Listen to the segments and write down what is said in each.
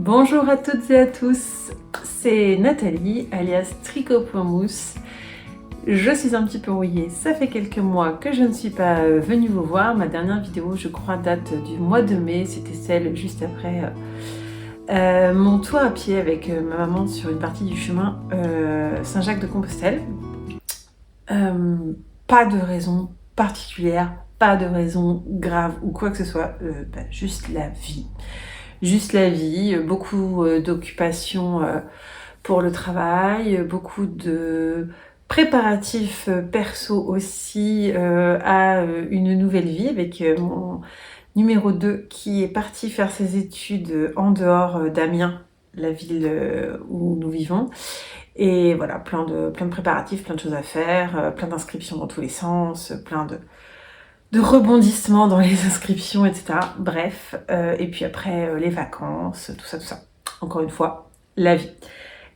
Bonjour à toutes et à tous, c'est Nathalie alias Tricot.mousse. Je suis un petit peu rouillée, ça fait quelques mois que je ne suis pas venue vous voir. Ma dernière vidéo, je crois, date du mois de mai, c'était celle juste après mon tour à pied avec ma maman sur une partie du chemin Saint-Jacques-de-Compostelle. Pas de raison particulière, pas de raison grave ou quoi que ce soit, juste la vie. Juste la vie, beaucoup d'occupations pour le travail, beaucoup de préparatifs perso aussi à une nouvelle vie avec mon numéro 2 qui est parti faire ses études en dehors d'Amiens, la ville où nous vivons. Et voilà, plein de préparatifs, plein de choses à faire, plein d'inscriptions dans tous les sens, plein de rebondissements dans les inscriptions, etc. Bref, et puis après les vacances, tout ça. Encore une fois, la vie.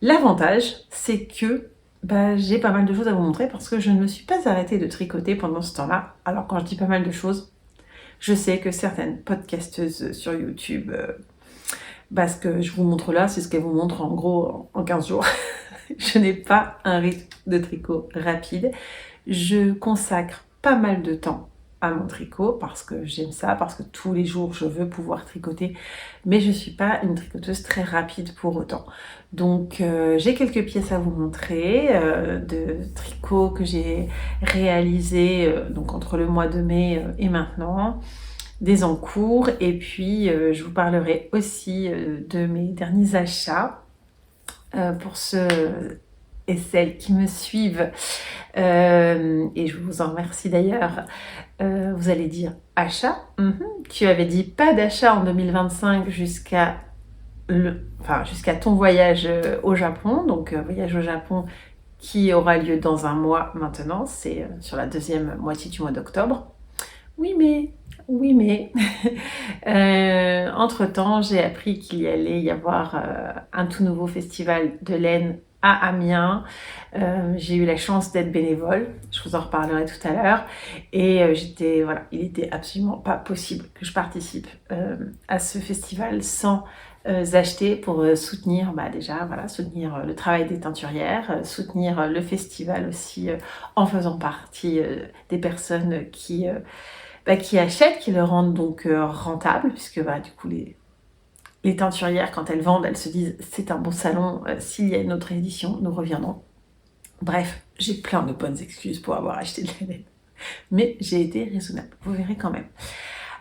L'avantage, c'est que j'ai pas mal de choses à vous montrer parce que je ne me suis pas arrêtée de tricoter pendant ce temps-là. Alors quand je dis pas mal de choses, je sais que certaines podcasteuses sur YouTube, ce que je vous montre là, c'est ce qu'elles vous montrent en gros en 15 jours. Je n'ai pas un rythme de tricot rapide. Je consacre pas mal de temps à mon tricot parce que j'aime ça, parce que tous les jours je veux pouvoir tricoter, mais je suis pas une tricoteuse très rapide pour autant. Donc j'ai quelques pièces à vous montrer de tricot que j'ai réalisé donc entre le mois de mai et maintenant, des en cours, et puis je vous parlerai aussi de mes derniers achats pour ceux et celles qui me suivent. Et je vous en remercie d'ailleurs. Vous allez dire achat. Tu avais dit pas d'achat en 2025 jusqu'à ton voyage au Japon. Donc voyage au Japon qui aura lieu dans un mois maintenant. C'est sur la deuxième moitié du mois d'octobre. Oui mais entre-temps, j'ai appris qu'il y allait y avoir un tout nouveau festival de laine à Amiens. J'ai eu la chance d'être bénévole, je vous en reparlerai tout à l'heure. Et il était absolument pas possible que je participe à ce festival sans acheter pour soutenir soutenir le travail des teinturières, soutenir le festival aussi en faisant partie des personnes qui achètent, qui le rendent donc rentable, puisque du coup les teinturières, quand elles vendent, elles se disent c'est un bon salon, s'il y a une autre édition, nous reviendrons. Bref, j'ai plein de bonnes excuses pour avoir acheté de la laine, mais j'ai été raisonnable, vous verrez quand même.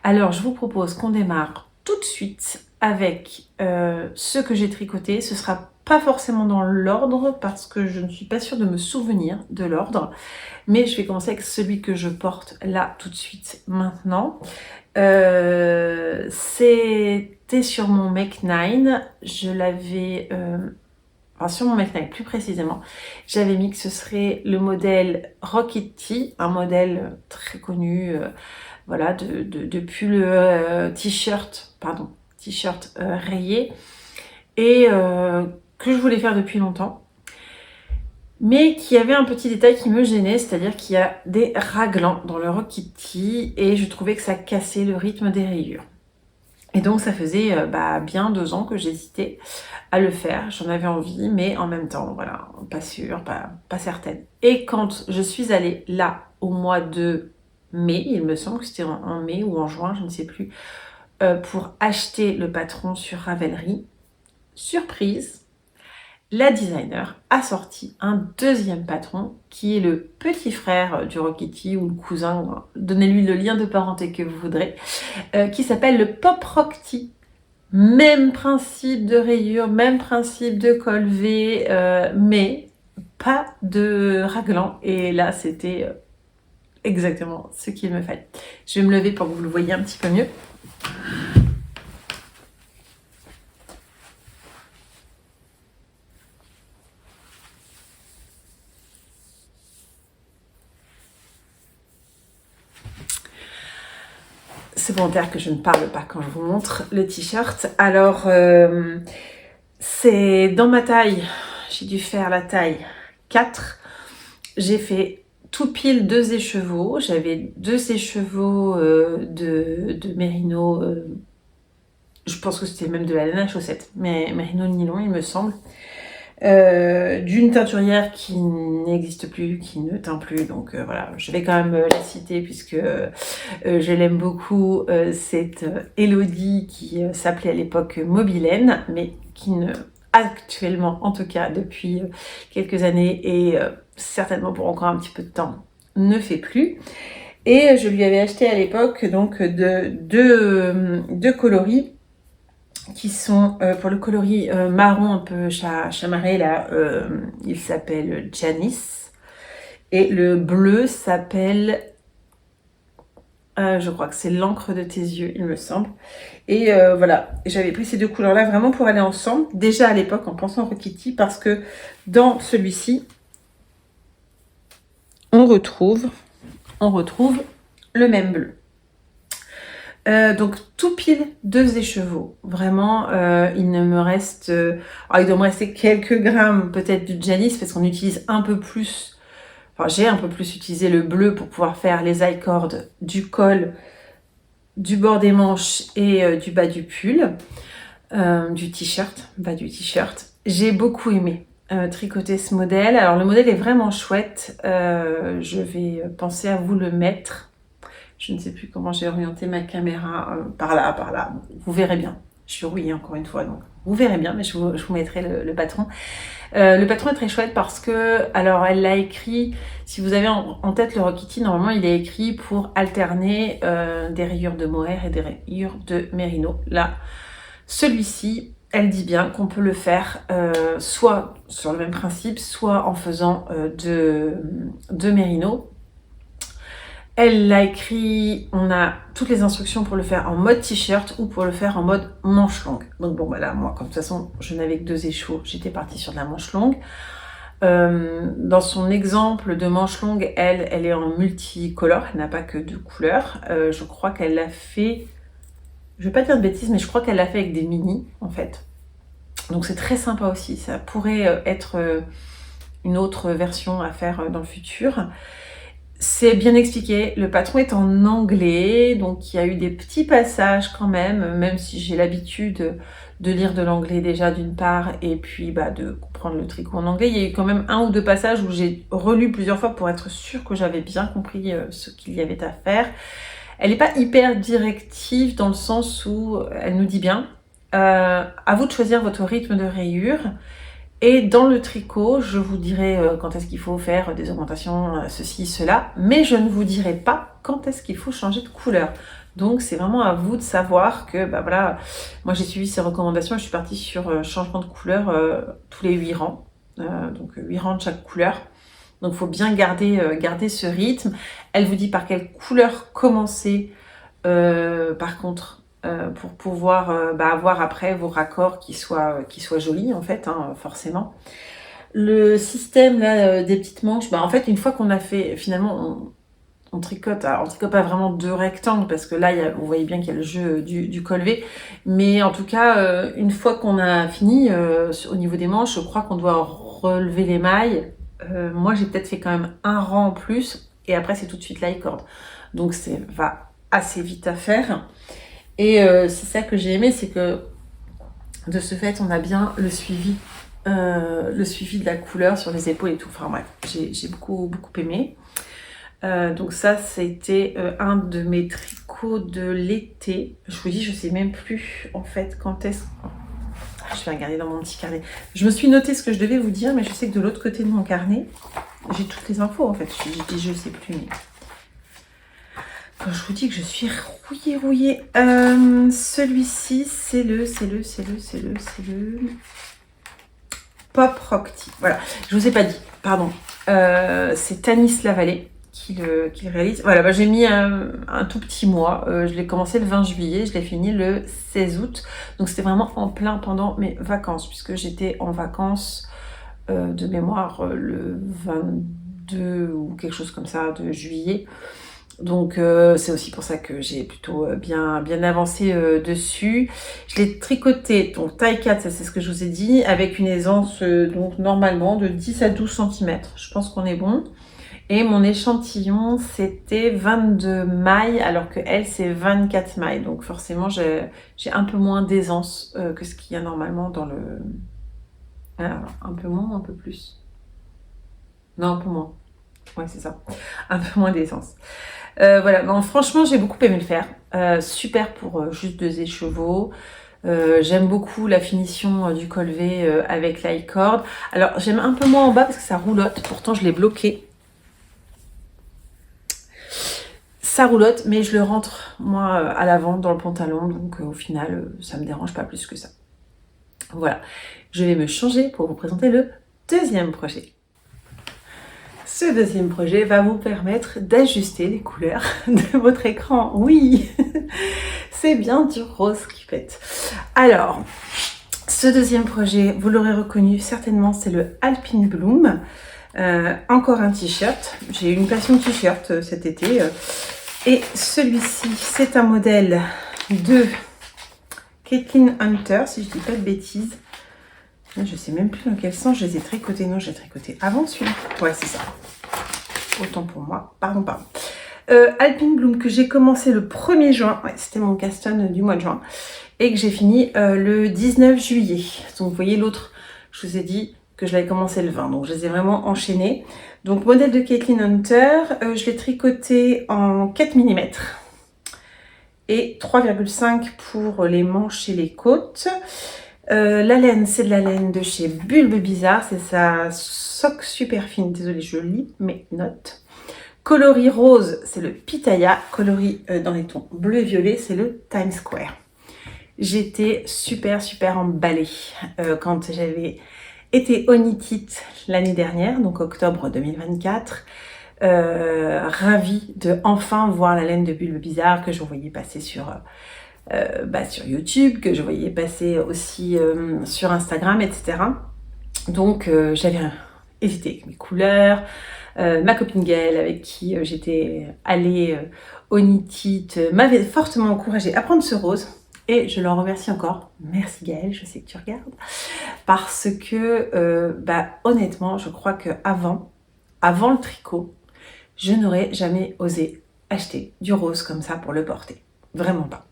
Alors je vous propose qu'on démarre tout de suite avec ce que j'ai tricoté. Ce sera pas forcément dans l'ordre parce que je ne suis pas sûre de me souvenir de l'ordre, mais je vais commencer avec celui que je porte là tout de suite maintenant. C'était sur mon Make 9, je l'avais sur mon Make 9 plus précisément, j'avais mis que ce serait le modèle Rocketty, un modèle très connu de pull t-shirt rayé, et que je voulais faire depuis longtemps, mais qui avait un petit détail qui me gênait, c'est-à-dire qu'il y a des raglans dans le Rocketty et je trouvais que ça cassait le rythme des rayures. Et donc ça faisait bien 2 ans que j'hésitais à le faire, j'en avais envie, mais en même temps, voilà, pas sûre, pas certaine. Et quand je suis allée là, au mois de mai, il me semble que c'était en mai ou en juin, je ne sais plus, pour acheter le patron sur Ravelry, surprise, la designer a sorti un deuxième patron qui est le petit frère du Rocketty ou le cousin, donnez-lui le lien de parenté que vous voudrez, qui s'appelle le Pop Rock Tee. Même principe de rayure, même principe de col V, mais pas de raglan. Et là, c'était exactement ce qu'il me fallait. Je vais me lever pour que vous le voyez un petit peu mieux. C'est volontaire que je ne parle pas quand je vous montre le t-shirt. Alors, c'est dans ma taille. J'ai dû faire la taille 4. J'ai fait tout pile 2 écheveaux. J'avais 2 écheveaux de mérino je pense que c'était même de la laine à chaussettes, mais Merino nylon, il me semble. D'une teinturière qui n'existe plus, qui ne teint plus, donc voilà, je vais quand même la citer puisque je l'aime beaucoup, cette Elodie qui s'appelait à l'époque Mobilène, mais qui ne, actuellement en tout cas depuis quelques années et certainement pour encore un petit peu de temps, ne fait plus. Et je lui avais acheté à l'époque donc deux coloris qui sont pour le coloris marron un peu chamarré là, il s'appelle Janice et le bleu s'appelle je crois que c'est l'encre de tes yeux, il me semble. Et voilà, j'avais pris ces deux couleurs là vraiment pour aller ensemble, déjà à l'époque en pensant au Rokiti, parce que dans celui-ci on retrouve le même bleu. Donc tout pile 2 écheveaux. Vraiment, il ne me reste... alors il doit me rester quelques grammes peut-être du Janice parce qu'on utilise un peu plus... Enfin, j'ai un peu plus utilisé le bleu pour pouvoir faire les I-cords du col, du bord des manches et du bas du pull, du t-shirt, bas du t-shirt. J'ai beaucoup aimé tricoter ce modèle. Alors le modèle est vraiment chouette. Je vais penser à vous le mettre. Je ne sais plus comment j'ai orienté ma caméra, par là, vous verrez bien. Je suis rouillée encore une fois, donc vous verrez bien, mais je vous mettrai le patron. Le patron est très chouette parce que, alors elle l'a écrit, si vous avez en tête le Rokiti, normalement il est écrit pour alterner des rayures de mohair et des rayures de mérino. Là, celui-ci, elle dit bien qu'on peut le faire soit sur le même principe, soit en faisant de mérino. Elle l'a écrit, on a toutes les instructions pour le faire en mode t-shirt ou pour le faire en mode manche longue. Donc bon, bah là, moi, comme de toute façon, je n'avais que 2 échos, j'étais partie sur de la manche longue. Dans son exemple de manche longue, elle est en multicolore, elle n'a pas que 2 couleurs. Je crois qu'elle l'a fait, je vais pas dire de bêtises, mais je crois qu'elle l'a fait avec des mini, en fait. Donc c'est très sympa aussi, ça pourrait être une autre version à faire dans le futur. C'est bien expliqué, le patron est en anglais, donc il y a eu des petits passages quand même si j'ai l'habitude de lire de l'anglais déjà d'une part, et puis de comprendre le tricot en anglais. Il y a eu quand même 1 ou 2 passages où j'ai relu plusieurs fois pour être sûre que j'avais bien compris ce qu'il y avait à faire. Elle n'est pas hyper directive dans le sens où elle nous dit bien, à vous de choisir votre rythme de rayure. Et dans le tricot, je vous dirai quand est-ce qu'il faut faire des augmentations, ceci, cela, mais je ne vous dirai pas quand est-ce qu'il faut changer de couleur. Donc c'est vraiment à vous de savoir que, voilà, moi j'ai suivi ces recommandations et je suis partie sur changement de couleur tous les 8 rangs, donc 8 rangs de chaque couleur. Donc il faut bien garder ce rythme. Elle vous dit par quelle couleur commencer, par contre, pour pouvoir avoir après vos raccords qui soient jolis en fait, forcément. Le système là des petites manches, en fait une fois qu'on a fait, finalement on tricote, alors on tricote pas vraiment 2 rectangles parce que là vous voyez bien qu'il y a le jeu du col V, mais en tout cas une fois qu'on a fini au niveau des manches, je crois qu'on doit relever les mailles. Moi j'ai peut-être fait quand même 1 rang en plus et après c'est tout de suite l'I-cord, donc va assez vite à faire. Et c'est ça que j'ai aimé, c'est que de ce fait, on a bien le suivi de la couleur sur les épaules et tout. Enfin bref, j'ai beaucoup aimé. Donc ça, c'était un de mes tricots de l'été. Je vous dis, je sais même plus en fait quand est-ce... Je vais regarder dans mon petit carnet. Je me suis noté ce que je devais vous dire, mais je sais que de l'autre côté de mon carnet, j'ai toutes les infos en fait. Je sais plus, mais... Quand je vous dis que je suis rouillée. Celui-ci, c'est le Pop Rock Tea. Voilà, je vous ai pas dit, pardon. C'est Tanis Lavallée qui le réalise. Voilà, j'ai mis un tout petit mois. Je l'ai commencé le 20 juillet, je l'ai fini le 16 août. Donc c'était vraiment en plein pendant mes vacances, puisque j'étais en vacances de mémoire le 22 ou quelque chose comme ça de juillet. Donc c'est aussi pour ça que j'ai plutôt bien avancé dessus. Je l'ai tricoté, donc taille 4, ça c'est ce que je vous ai dit, avec une aisance donc normalement de 10 à 12 cm. Je pense qu'on est bon. Et mon échantillon, c'était 22 mailles, alors que elle, c'est 24 mailles. Donc forcément, j'ai un peu moins d'aisance que ce qu'il y a normalement dans le... Alors, un peu moins ou un peu plus? Non, un peu moins. Ouais, c'est ça. Un peu moins d'aisance. Voilà, non, franchement, j'ai beaucoup aimé le faire. Super pour juste 2 écheveaux. J'aime beaucoup la finition du col V avec l'i-cord. Alors, j'aime un peu moins en bas parce que ça roulotte. Pourtant, je l'ai bloqué. Ça roulotte, mais je le rentre, moi, à l'avant dans le pantalon. Donc, au final, ça me dérange pas plus que ça. Voilà. Je vais me changer pour vous présenter le deuxième projet. Ce deuxième projet va vous permettre d'ajuster les couleurs de votre écran. Oui, c'est bien du rose qui pète. Alors, ce deuxième projet, vous l'aurez reconnu certainement, c'est le Alpine Bloom. Encore un t-shirt. J'ai eu une passion t-shirt cet été. Et celui-ci, c'est un modèle de Caitlin Hunter, si je dis pas de bêtises. Je sais même plus dans quel sens je les ai tricotés. Non, je les ai tricotés avant celui-là. Ouais, c'est ça. Autant pour moi. Pardon. Alpine Bloom que j'ai commencé le 1er juin. Ouais, c'était mon cast-on du mois de juin. Et que j'ai fini le 19 juillet. Donc, vous voyez, l'autre, je vous ai dit que je l'avais commencé le 20. Donc, je les ai vraiment enchaînés. Donc, modèle de Caitlin Hunter. Je l'ai tricoté en 4 mm. Et 3,5 pour les manches et les côtes. La laine, c'est de la laine de chez Bulbe Bizarre, c'est sa soque super fine, désolée je lis mes notes. Coloris rose, c'est le Pitaya, coloris dans les tons bleu et violet, c'est le Times Square. J'étais super emballée quand j'avais été au Knit It l'année dernière, donc octobre 2024. Ravie de enfin voir la laine de Bulbe Bizarre que je voyais passer sur YouTube, que je voyais passer aussi sur Instagram, etc. Donc j'avais hésité avec mes couleurs. Ma copine Gaëlle, avec qui j'étais allée au Knit It, m'avait fortement encouragée à prendre ce rose. Et je l'en remercie encore. Merci Gaëlle, je sais que tu regardes. Parce que, honnêtement, je crois qu'avant le tricot, je n'aurais jamais osé acheter du rose comme ça pour le porter. Vraiment pas.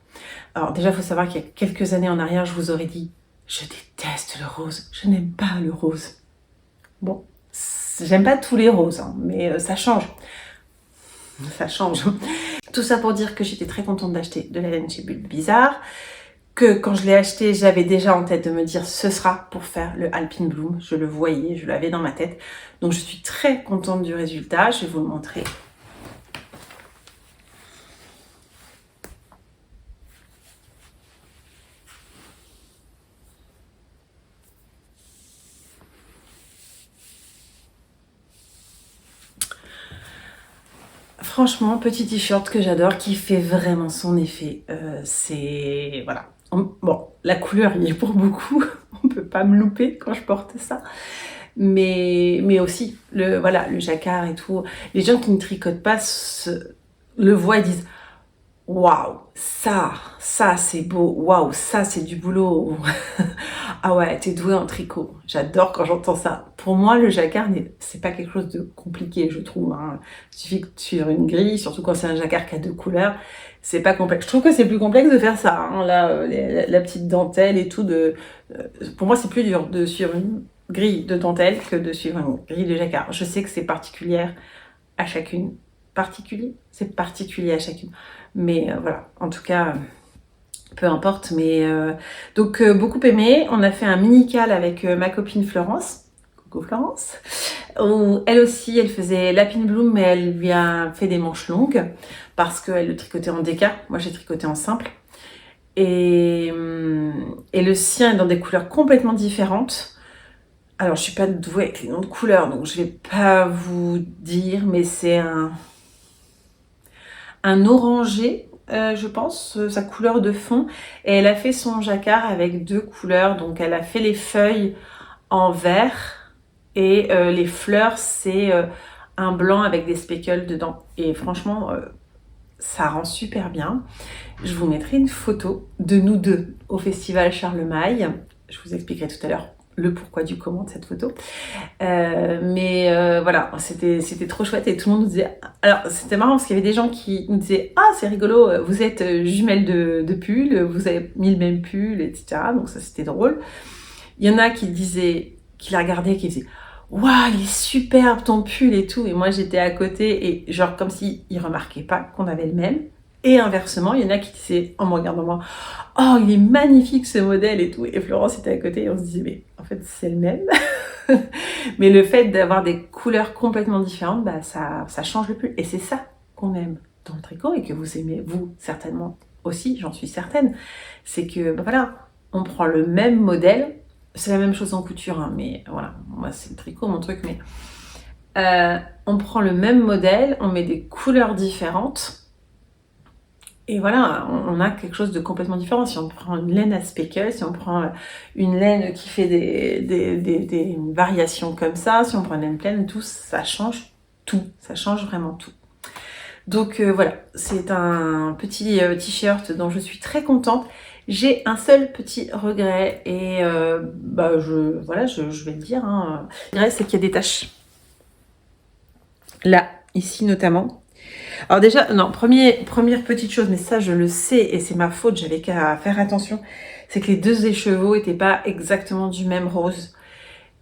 Alors déjà, il faut savoir qu'il y a quelques années en arrière, je vous aurais dit « Je déteste le rose, je n'aime pas le rose. » Bon, j'aime pas tous les roses, hein, mais ça change. Ça change. Tout ça pour dire que j'étais très contente d'acheter de la laine chez Bulbe Bizarre, que quand je l'ai acheté, j'avais déjà en tête de me dire ce sera pour faire le Alpine Bloom. Je le voyais, je l'avais dans ma tête. Donc je suis très contente du résultat, je vais vous le montrer. Franchement, petit t-shirt que j'adore, qui fait vraiment son effet. C'est... Voilà. Bon, la couleur, il y est pour beaucoup. On peut pas me louper quand je porte ça. Mais aussi, le jacquard et tout. Les gens qui ne tricotent pas le voient et disent « Waouh, ça c'est beau. Waouh, ça c'est du boulot. » Ah ouais, t'es douée en tricot. J'adore quand j'entends ça. Pour moi, le jacquard, c'est pas quelque chose de compliqué, je trouve. Hein. Il suffit de suivre une grille, surtout quand c'est un jacquard qui a 2 couleurs. C'est pas complexe. Je trouve que c'est plus complexe de faire ça. Hein. Là, la petite dentelle et tout. Pour moi, c'est plus dur de suivre une grille de dentelle que de suivre une grille de jacquard. Je sais que c'est particulier à chacune. C'est particulier à chacune. Mais voilà, en tout cas... peu importe, mais donc beaucoup aimé. On a fait un mini-cal avec ma copine Florence. Coucou Florence. Où elle aussi, elle faisait l'Alpine Bloom, mais elle lui a fait des manches longues parce qu'elle le tricotait en déca. Moi, j'ai tricoté en simple. Et le sien est dans des couleurs complètement différentes. Alors, je suis pas douée avec les noms de couleurs, donc je vais pas vous dire, mais c'est un orangé. Je pense, sa couleur de fond. Et elle a fait son jacquard avec 2 couleurs. Donc, elle a fait les feuilles en vert. Et les fleurs, c'est un blanc avec des speckles dedans. Et franchement, ça rend super bien. Je vous mettrai une photo de nous deux au festival Charlemagne. Je vous expliquerai tout à l'heure le pourquoi du comment de cette photo. Voilà, c'était trop chouette et tout le monde nous disait... Alors, c'était marrant parce qu'il y avait des gens qui nous disaient « Ah, c'est rigolo, vous êtes jumelles de pull, vous avez mis le même pull, etc. » Donc ça, c'était drôle. Il y en a qui disaient, qui la regardaient, qui disaient « Waouh, il est superbe ton pull et tout !» Et moi, j'étais à côté et genre comme s'ils ne remarquaient pas qu'on avait le même. Et inversement, il y en a qui disaient, en me regardant moi, « Oh, il est magnifique ce modèle et tout !» Et Florence était à côté et on se disait « Mais en fait, c'est le même. » Mais le fait d'avoir des couleurs complètement différentes, bah, ça change le pull. Et c'est ça qu'on aime dans le tricot et que vous aimez, vous, certainement aussi, j'en suis certaine. C'est que, bah, voilà, on prend le même modèle. C'est la même chose en couture, hein, mais voilà, moi, c'est le tricot, mon truc. Mais on prend le même modèle, on met des couleurs différentes. Et voilà, on a quelque chose de complètement différent. Si on prend une laine à speckle, si on prend une laine qui fait des variations comme ça, si on prend une laine pleine, tout, ça change tout. Ça change vraiment tout. Donc voilà, c'est un petit t-shirt dont je suis très contente. J'ai un seul petit regret et je vais le dire. Hein. Le regret, c'est qu'il y a des taches. Là, ici notamment. Alors déjà, non, première petite chose, mais ça je le sais et c'est ma faute, j'avais qu'à faire attention, c'est que les deux écheveaux n'étaient pas exactement du même rose.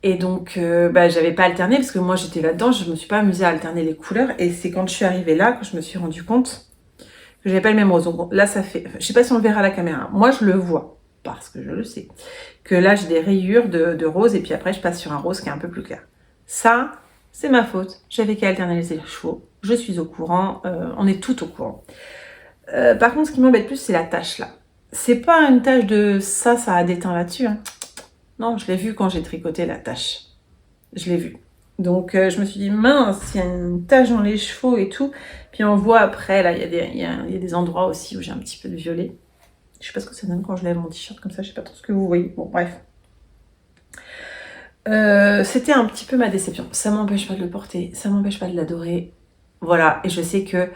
Et donc, j'avais pas alterné parce que moi j'étais là-dedans, je me suis pas amusée à alterner les couleurs. Et c'est quand je suis arrivée là que je me suis rendu compte que j'avais pas le même rose. Donc là, ça fait, je sais pas si on le verra à la caméra, moi je le vois, parce que je le sais, que là j'ai des rayures de rose et puis après je passe sur un rose qui est un peu plus clair. Ça, c'est ma faute, j'avais qu'à alterner les écheveaux. Je suis au courant, on est tout au courant. Par contre, ce qui m'embête plus, c'est la tache là. C'est pas une tache de ça a déteint là-dessus. Hein. Non, je l'ai vu quand j'ai tricoté la tache. Je l'ai vu. Donc, je me suis dit, mince, il y a une tache dans les chevaux et tout. Puis on voit après, là, il y a des endroits aussi où j'ai un petit peu de violet. Je sais pas ce que ça donne quand je lève mon t-shirt comme ça, je sais pas trop ce que vous voyez. Bon, bref. C'était un petit peu ma déception. Ça m'empêche pas de le porter, ça m'empêche pas de l'adorer. Voilà, et je sais que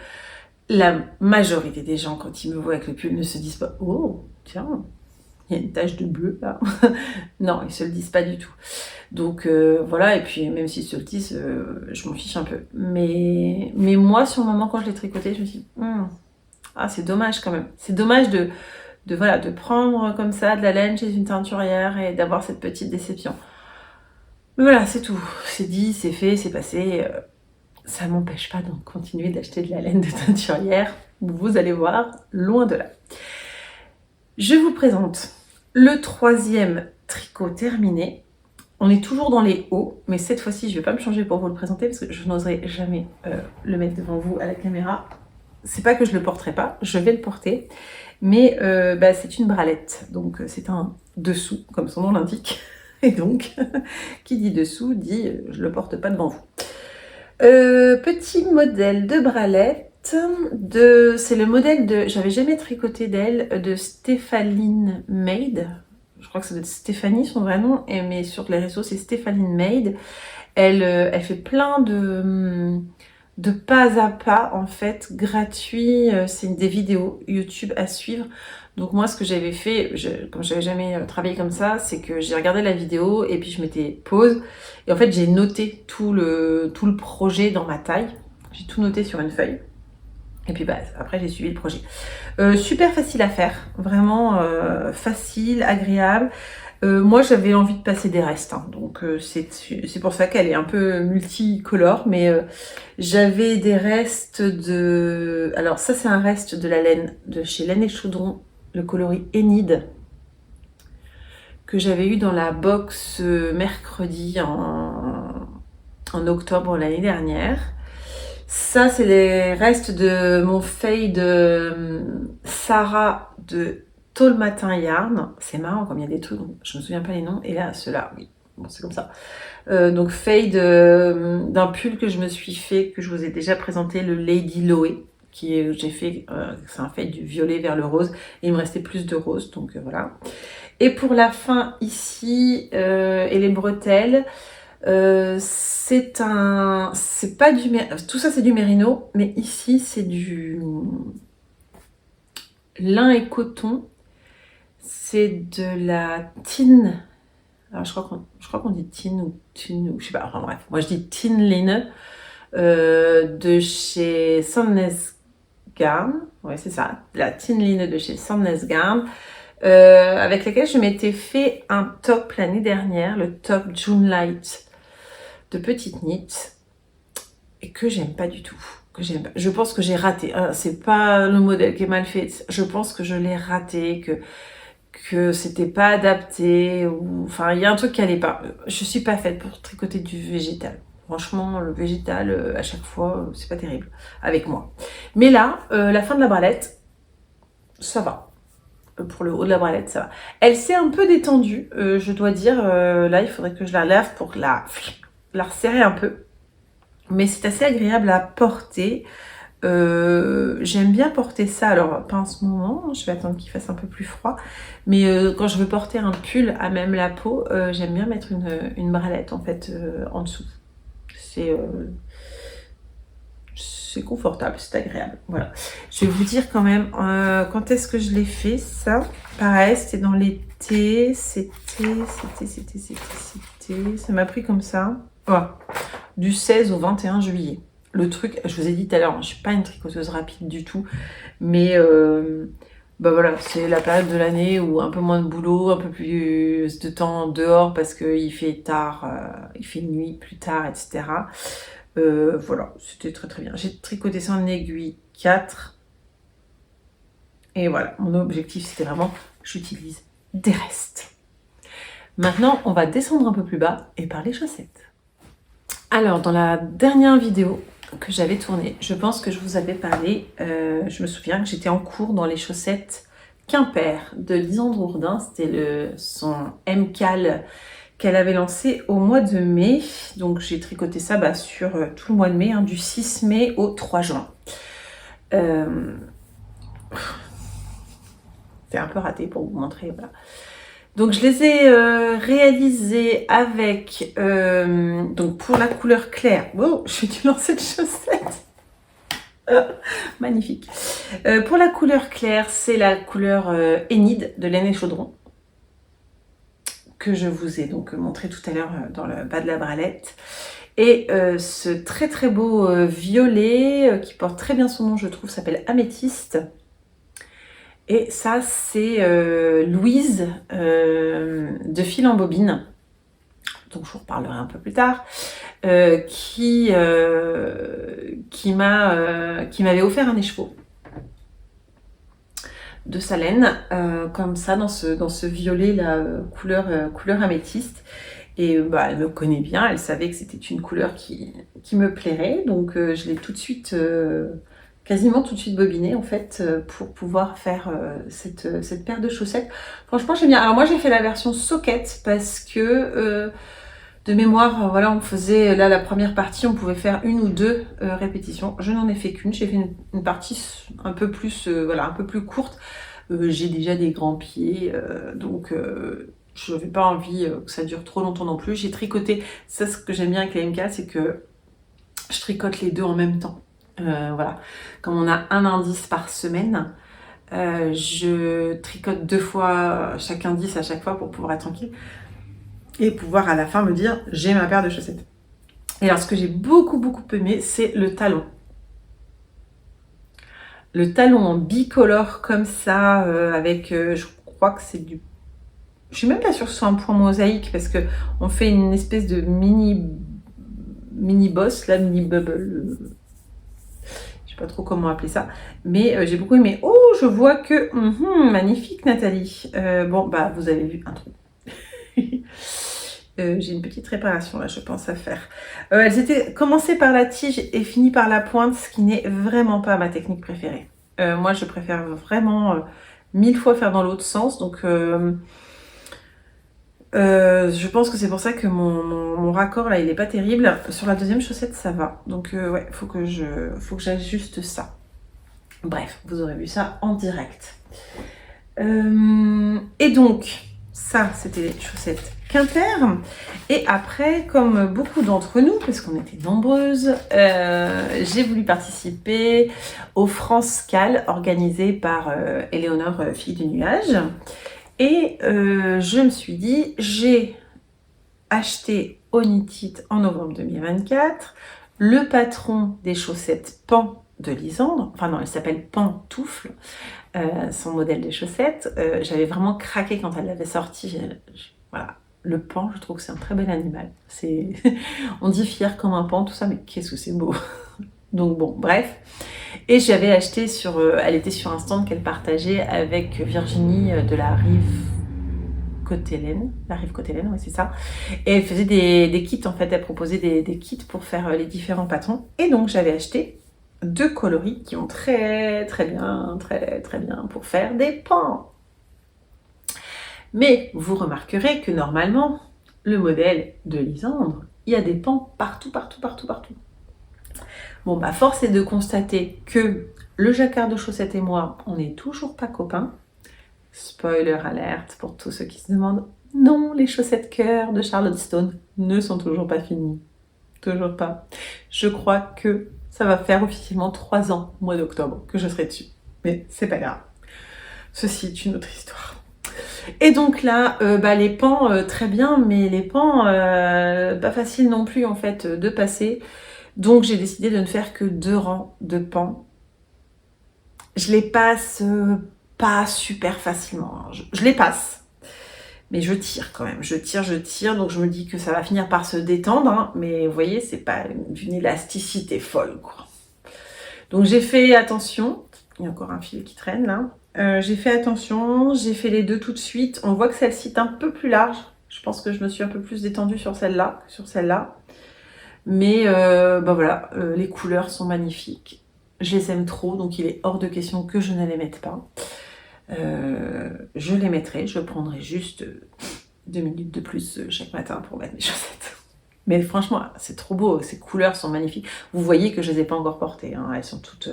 la majorité des gens, quand ils me voient avec le pull, ne se disent pas « Oh, tiens, il y a une tache de bleu là. » Non, ils se le disent pas du tout. Donc voilà, et puis même s'ils se le disent, je m'en fiche un peu. Mais moi, sur le moment, quand je l'ai tricoté, je me suis dit ah, c'est dommage quand même. C'est dommage de prendre comme ça de la laine chez une teinturière et d'avoir cette petite déception. Mais voilà, c'est tout. C'est dit, c'est fait, c'est passé. Ça m'empêche pas de continuer d'acheter de la laine de teinturière. Vous allez voir, loin de là. Je vous présente le 3e tricot terminé. On est toujours dans les hauts, mais cette fois-ci, je ne vais pas me changer pour vous le présenter parce que je n'oserais jamais le mettre devant vous à la caméra. C'est pas que je le porterai pas, je vais le porter, mais c'est une bralette, donc c'est un dessous, comme son nom l'indique. Et donc, qui dit dessous, dit je le porte pas devant vous. Petit modèle de bralette, c'est le modèle de, j'avais jamais tricoté d'elle, de Stéphaline Made. Je crois que ça doit être Stéphanie son vrai nom, mais sur les réseaux c'est Stéphaline Made. Elle fait plein de pas à pas en fait, gratuits. C'est des vidéos YouTube à suivre. Donc moi, ce que j'avais fait, comme j'avais jamais travaillé comme ça, c'est que j'ai regardé la vidéo et puis je mettais pause. Et en fait, j'ai noté tout le projet dans ma taille. J'ai tout noté sur une feuille. Et puis après, j'ai suivi le projet. Super facile à faire, vraiment facile, agréable. Moi, j'avais envie de passer des restes, hein, donc c'est pour ça qu'elle est un peu multicolore, mais j'avais des restes de... Alors ça, c'est un reste de la laine de chez Laine et Chaudron, le coloris Enid, que j'avais eu dans la box mercredi en octobre l'année dernière. Ça, c'est les restes de mon fade Sarah de Tôt le matin Yarn. C'est marrant comme il y a des trucs, je me souviens pas les noms. Et là, ceux-là, oui, bon, c'est comme ça. Donc fade d'un pull que je me suis fait, que je vous ai déjà présenté, le Lady Loé, j'ai fait, c'est un fade du violet vers le rose. Et il me restait plus de rose, donc voilà. Et pour la fin ici, et les bretelles, c'est pas du, tout ça c'est du mérino, mais ici c'est du lin et coton. C'est de la Tin Alors je crois qu'on dit tin ou je sais pas, enfin bref, moi je dis tin line de chez Sandnesgarn, ouais c'est ça, la tin line de chez Sandnesgarn, avec laquelle je m'étais fait un top l'année dernière, le top June Light de Petite Knit, et que j'aime pas du tout. Que j'aime pas. Je pense que j'ai raté. C'est pas le modèle qui est mal fait. Je pense que je l'ai raté, que c'était pas adapté. Ou... Enfin, il y a un truc qui allait pas. Je suis pas faite pour tricoter du végétal. Franchement, le végétal, à chaque fois, c'est pas terrible avec moi. Mais là, la fin de la bralette, ça va. Pour le haut de la bralette, ça va. Elle s'est un peu détendue, je dois dire. Là, il faudrait que je la lave pour la resserrer un peu. Mais c'est assez agréable à porter. J'aime bien porter ça, alors pas en ce moment, je vais attendre qu'il fasse un peu plus froid, mais quand je veux porter un pull à même la peau, j'aime bien mettre une bralette en fait en dessous. C'est confortable, c'est agréable. Voilà. Je vais vous dire quand même quand est-ce que je l'ai fait ça. Pareil, c'était dans l'été, c'était, ça m'a pris comme ça. Voilà. Du 16 au 21 juillet. Le truc, je vous ai dit tout à l'heure, je ne suis pas une tricoteuse rapide du tout, mais bah voilà, c'est la période de l'année où un peu moins de boulot, un peu plus de temps dehors parce qu'il fait tard, il fait nuit plus tard, etc. Voilà, c'était très très bien. J'ai tricoté ça en aiguille 4. Et voilà, mon objectif c'était vraiment, j'utilise des restes. Maintenant, on va descendre un peu plus bas et parler chaussettes. Alors, dans la dernière vidéo que j'avais tournée, je pense que je vous avais parlé, je me souviens que j'étais en cours dans les chaussettes Quimper de Lisandre Ourdin. C'était son MCAL qu'elle avait lancé au mois de mai. Donc, j'ai tricoté ça sur tout le mois de mai, hein, du 6 mai au 3 juin. C'est un peu raté pour vous montrer, voilà. Donc je les ai réalisés avec, donc pour la couleur claire, wow, j'ai dû lancer de chaussettes, magnifique. Pour la couleur claire, c'est la couleur Enid de Laine et Chaudron, que je vous ai donc montré tout à l'heure dans le bas de la bralette. Et ce très très beau violet, qui porte très bien son nom je trouve, s'appelle Améthyste. Et ça, c'est Louise de Fil en Bobine, dont je vous reparlerai un peu plus tard, qui m'avait offert un écheveau de sa laine, comme ça, dans ce violet, là, couleur améthyste. Et elle me connaît bien, elle savait que c'était une couleur qui me plairait, donc je l'ai tout de suite... quasiment tout de suite bobiné en fait pour pouvoir faire cette paire de chaussettes. Franchement j'aime bien. Alors moi j'ai fait la version socket parce que de mémoire voilà, on faisait là la première partie, on pouvait faire 1 ou 2 répétitions. Je n'en ai fait qu'une, j'ai fait une partie un peu plus voilà, un peu plus courte. J'ai déjà des grands pieds donc je n'avais pas envie que ça dure trop longtemps non plus. J'ai tricoté, ça ce que j'aime bien avec les MK, c'est que je tricote les deux en même temps. Voilà, comme on a un indice par semaine, je tricote 2 fois chaque indice à chaque fois pour pouvoir être tranquille et pouvoir à la fin me dire j'ai ma paire de chaussettes. Et alors ce que j'ai beaucoup aimé, c'est le talon. Le talon en bicolore comme ça, avec je crois que c'est du... Je suis même pas sûre que ce soit un point mosaïque parce que on fait une espèce de mini boss, là, mini bubble. Pas trop comment appeler ça, mais j'ai beaucoup aimé. Oh, je vois que magnifique Nathalie. Bon bah vous avez vu un trou. J'ai une petite réparation là, je pense à faire. Elles étaient commencées par la tige et finies par la pointe, ce qui n'est vraiment pas ma technique préférée. Moi, je préfère vraiment 1000 fois faire dans l'autre sens. Donc je pense que c'est pour ça que mon raccord là il est pas terrible. Sur la deuxième chaussette ça va, donc ouais, faut que j'ajuste ça. Bref, vous aurez vu ça en direct. Et donc ça c'était les chaussettes Quimper. Et après, comme beaucoup d'entre nous, parce qu'on était nombreuses, j'ai voulu participer au France Cal organisé par Éléonore Fille du Nuage. Et je me suis dit, j'ai acheté au Knit-It en novembre 2024 le patron des chaussettes Pan de Lisandre. Enfin non, elle s'appelle Pantoufle, son modèle des chaussettes. J'avais vraiment craqué quand elle l'avait sorti. Voilà. Le pan, je trouve que c'est un très bel animal. On dit fier comme un pan, tout ça, mais qu'est-ce que c'est beau. Donc bon, bref. Et j'avais acheté elle était sur un stand qu'elle partageait avec Virginie de la Rive Côte-Hélène. La Rive Côte-Hélène, oui, c'est ça. Et elle faisait des kits, en fait. Elle proposait des kits pour faire les différents patrons. Et donc, j'avais acheté 2 coloris qui ont très bien pour faire des pans. Mais vous remarquerez que normalement, le modèle de Lisandre, il y a des pans partout. Bon, bah, force est de constater que le jacquard de chaussettes et moi, on n'est toujours pas copains. Spoiler alerte pour tous ceux qui se demandent. Non, les chaussettes cœur de Charlotte Stone ne sont toujours pas finies. Toujours pas. Je crois que ça va faire officiellement 3 ans, au mois d'octobre, que je serai dessus. Mais c'est pas grave. Ceci est une autre histoire. Et donc là, les pans, très bien, mais les pans, pas facile non plus en fait de passer. Donc j'ai décidé de ne faire que 2 rangs de pans. Je les passe pas super facilement. Je les passe, mais je tire quand même. Je tire, donc je me dis que ça va finir par se détendre. Hein, mais vous voyez, c'est pas d'une élasticité folle, quoi. Donc j'ai fait attention. Il y a encore un fil qui traîne là. J'ai fait attention, j'ai fait les 2 tout de suite. On voit que celle-ci est un peu plus large. Je pense que je me suis un peu plus détendue sur celle-là que sur celle-là. Mais voilà, les couleurs sont magnifiques. Je les aime trop, donc il est hors de question que je ne les mette pas. Je les mettrai, je prendrai juste 2 minutes de plus chaque matin pour mettre mes chaussettes. Mais franchement, c'est trop beau, ces couleurs sont magnifiques. Vous voyez que je ne les ai pas encore portées, hein. Elles sont toutes...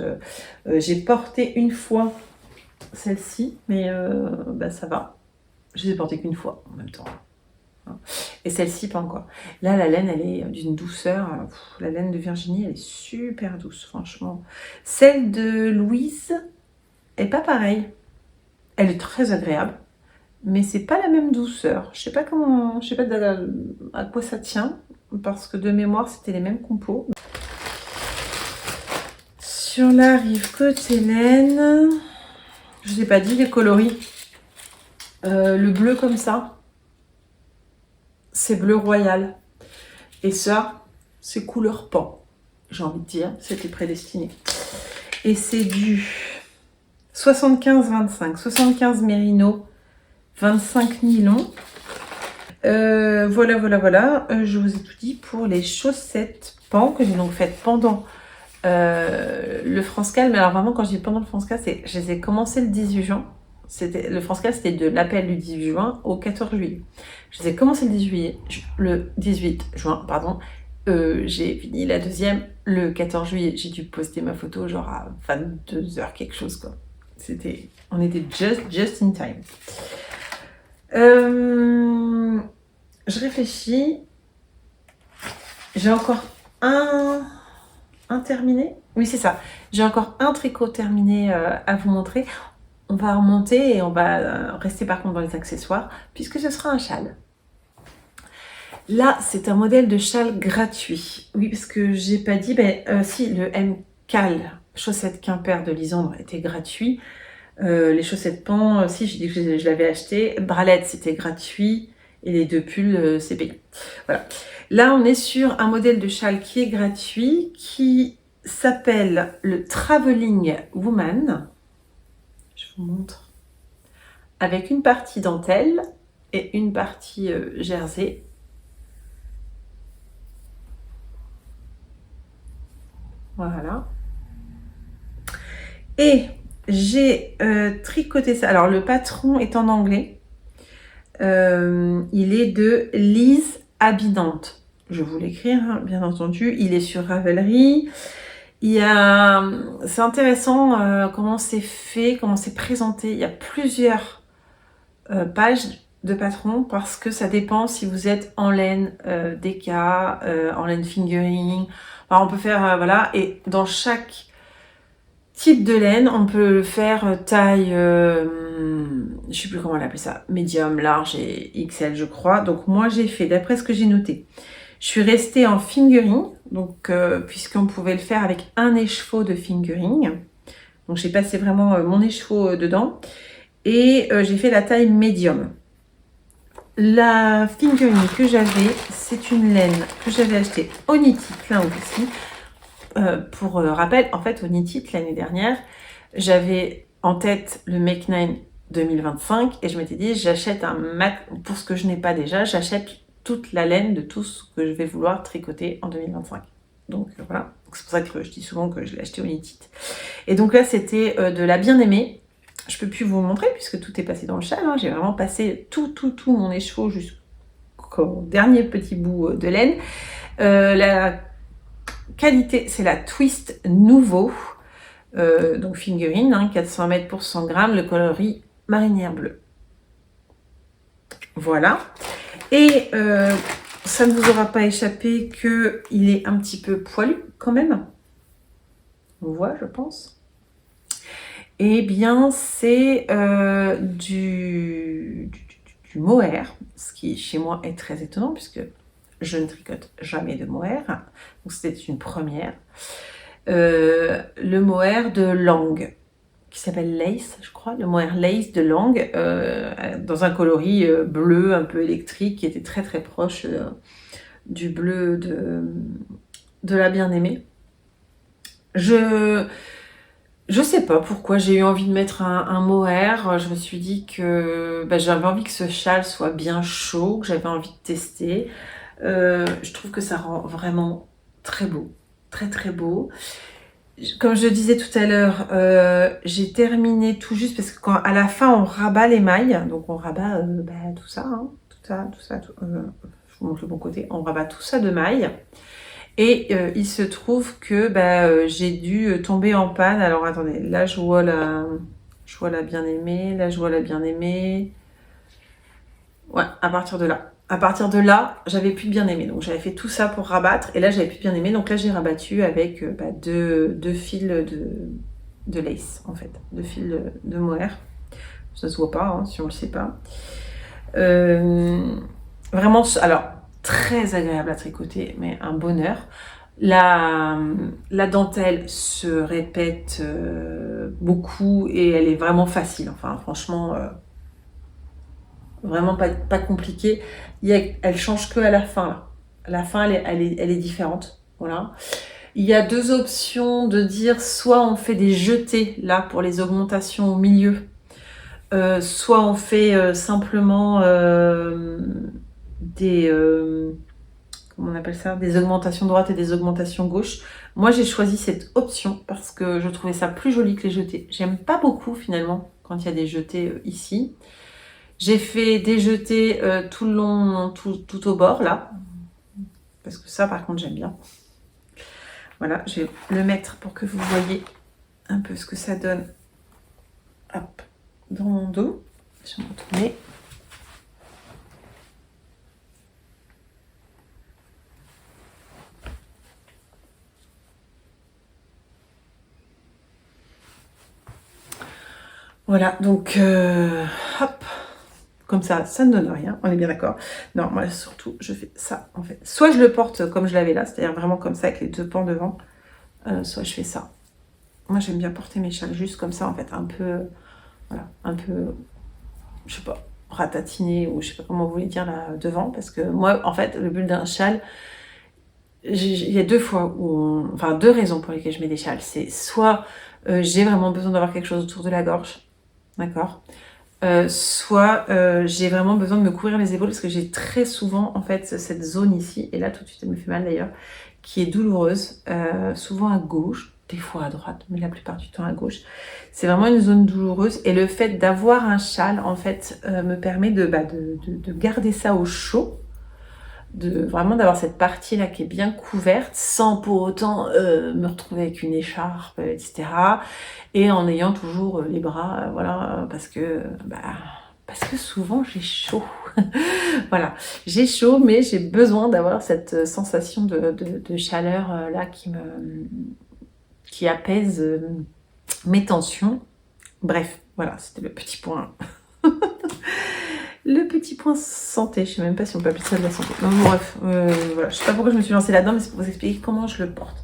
j'ai porté une fois celle-ci, mais ça va. Je les ai portées qu'une fois en même temps. Et celle-ci, pas encore. Là, la laine, elle est d'une douceur. La laine de Virginie, elle est super douce, franchement. Celle de Louise est pas pareille. Elle est très agréable, mais c'est pas la même douceur. Je sais pas à quoi ça tient, parce que de mémoire, c'était les mêmes compos. Sur la Rive Côte-Hélène, je vous ai pas dit les coloris. Le bleu comme ça, c'est bleu royal. Et ça, c'est couleur pan. J'ai envie de dire, c'était prédestiné. Et c'est du 75-25. 75 mérino, 25 nylon. Voilà. Je vous ai tout dit pour les chaussettes pan que j'ai donc faites pendant le France-Cal. Mais alors vraiment, quand je dis pendant le France-Cal, je les ai commencé le 18 juin. Le France-Cal, c'était de l'appel du 18 juin au 14 juillet. Je les ai commencé le 18 juin, pardon. J'ai fini la deuxième le 14 juillet. J'ai dû poster ma photo genre à 22h quelque chose, quoi. On était just in time. Je réfléchis. J'ai encore un terminé. Oui, c'est ça. J'ai encore un tricot terminé à vous montrer. On va remonter et on va rester par contre dans les accessoires puisque ce sera un châle. Là, c'est un modèle de châle gratuit. Oui, parce que j'ai pas dit, si le M-Cal chaussettes Quimper de Lisandre était gratuit. Les chaussettes pan, si, j'ai dit que je l'avais acheté. Bralette, c'était gratuit. Et les 2 pulls, c'est payant. Voilà. Là, on est sur un modèle de châle qui est gratuit, qui s'appelle le Traveling Woman. Je vous montre. Avec une partie dentelle et une partie jersey. Voilà. Et j'ai tricoté ça. Alors, le patron est en anglais. Il est de Lise Abidante. Je vais vous l'écrire, hein, bien entendu. Il est sur Ravelry. C'est intéressant comment c'est fait, comment c'est présenté. Il y a plusieurs pages de patron parce que ça dépend si vous êtes en laine DK, en laine fingering. Alors on peut faire, voilà, et dans chaque type de laine, on peut le faire taille, je sais plus comment on appelle ça, médium, large et XL je crois. Donc moi j'ai fait, d'après ce que j'ai noté, je suis restée en fingering, donc puisqu'on pouvait le faire avec un écheveau de fingering. Donc j'ai passé vraiment mon écheveau dedans et j'ai fait la taille médium. La fingering que j'avais, c'est une laine que j'avais achetée au Knit-It, là aussi. Pour rappel, en fait, au Knit-It, l'année dernière, j'avais en tête le Make 9 2025 et je m'étais dit, j'achète un mat, pour ce que je n'ai pas déjà, j'achète toute la laine de tout ce que je vais vouloir tricoter en 2025. Donc voilà, c'est pour ça que je dis souvent que je l'ai acheté au Knit-It. Et donc là, c'était de la bien-aimée. Je peux plus vous montrer puisque tout est passé dans le châle. Hein. J'ai vraiment passé tout mon écheveau jusqu'au dernier petit bout de laine. La qualité, c'est la Twist Nouveau. Donc fingering, hein, 400 mètres pour 100 grammes, le coloris marinière bleue. Voilà. Et ça ne vous aura pas échappé qu'il est un petit peu poilu quand même. On voit, je pense. Eh bien, c'est du mohair, ce qui chez moi est très étonnant puisque je ne tricote jamais de mohair. Donc c'était une première. Le mohair de Lang, qui s'appelle Lace, je crois, le mohair Lace de Lang, dans un coloris bleu un peu électrique qui était très très proche du bleu de la bien-aimée. Je sais pas pourquoi j'ai eu envie de mettre un mohair. Je me suis dit que j'avais envie que ce châle soit bien chaud, que j'avais envie de tester. Je trouve que ça rend vraiment très beau, très très beau. Comme je disais tout à l'heure, j'ai terminé tout juste parce que à la fin on rabat les mailles, donc on rabat tout ça, hein, tout ça. Je vous montre le bon côté. On rabat tout ça de mailles. Et il se trouve que j'ai dû tomber en panne. Alors attendez, là je vois la bien-aimée, là je vois la bien-aimée. Ouais, à partir de là. À partir de là, j'avais plus de bien-aimée. Donc j'avais fait tout ça pour rabattre. Et là j'avais plus de bien-aimée. Donc là j'ai rabattu avec deux fils de lace en fait. Deux fils de mohair. Ça se voit pas hein, si on le sait pas. Vraiment, alors très agréable à tricoter, mais un bonheur. La dentelle se répète beaucoup et elle est vraiment facile. Enfin, franchement, vraiment pas compliquée. Elle change que à la fin. Là. À la fin, elle est différente. Voilà. Il y a deux options de dire soit on fait des jetés là pour les augmentations au milieu, soit on fait simplement des comment on appelle ça, des augmentations droite et des augmentations gauche. Moi j'ai choisi cette option parce que je trouvais ça plus joli que les jetés. J'aime pas beaucoup finalement quand il y a des jetés ici. J'ai fait des jetés tout le long, tout au bord là, parce que ça par contre j'aime bien. Voilà, je vais le mettre pour que vous voyez un peu ce que ça donne. Hop, dans mon dos. Je vais me retourner. Voilà, donc hop, comme ça ne donne rien, on est bien d'accord. Non, moi surtout, je fais ça en fait. Soit je le porte comme je l'avais là, c'est-à-dire vraiment comme ça avec les deux pans devant, soit je fais ça. Moi j'aime bien porter mes châles juste comme ça en fait, un peu, voilà, un peu, je sais pas, ratatiné ou je sais pas comment vous voulez dire là devant, parce que moi en fait le but d'un châle, il y a deux fois où, enfin deux raisons pour lesquelles je mets des châles. C'est soit j'ai vraiment besoin d'avoir quelque chose autour de la gorge, d'accord. Soit j'ai vraiment besoin de me couvrir les épaules parce que j'ai très souvent en fait cette zone ici, et là tout de suite elle me fait mal d'ailleurs, qui est douloureuse, souvent à gauche, des fois à droite, mais la plupart du temps à gauche. C'est vraiment une zone douloureuse et le fait d'avoir un châle en fait me permet de garder ça au chaud, vraiment d'avoir cette partie là qui est bien couverte sans pour autant me retrouver avec une écharpe, etc. Et en ayant toujours les bras, voilà, parce que souvent j'ai chaud. Voilà, j'ai chaud, mais j'ai besoin d'avoir cette sensation de chaleur là qui apaise mes tensions. Bref, voilà, c'était le petit point. Le petit point santé, je sais même pas si on peut appeler ça de la santé. Non, bref, voilà, je sais pas pourquoi je me suis lancée là-dedans, mais c'est pour vous expliquer comment je le porte.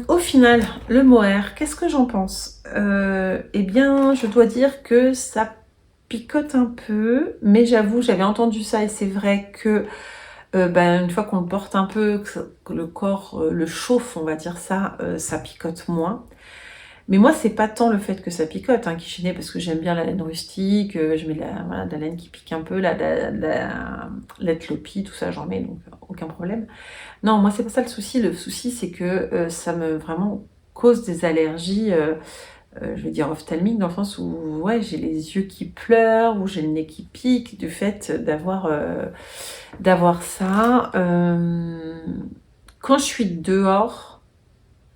Au final, le mohair, qu'est-ce que j'en pense? Eh bien, je dois dire que ça picote un peu, mais j'avoue, j'avais entendu ça et c'est vrai que une fois qu'on le porte un peu, que le corps le chauffe, on va dire ça, ça picote moins. Mais moi, c'est pas tant le fait que ça picote qui gênait, parce que j'aime bien la laine rustique, je mets de la laine qui pique un peu, la tlopi, tout ça, j'en mets, donc aucun problème. Non, moi, c'est pas ça le souci. Le souci, c'est que ça me vraiment cause des allergies, je vais dire ophtalmiques, dans le sens où ouais, j'ai les yeux qui pleurent, ou j'ai le nez qui pique, du fait d'avoir ça. Quand je suis dehors,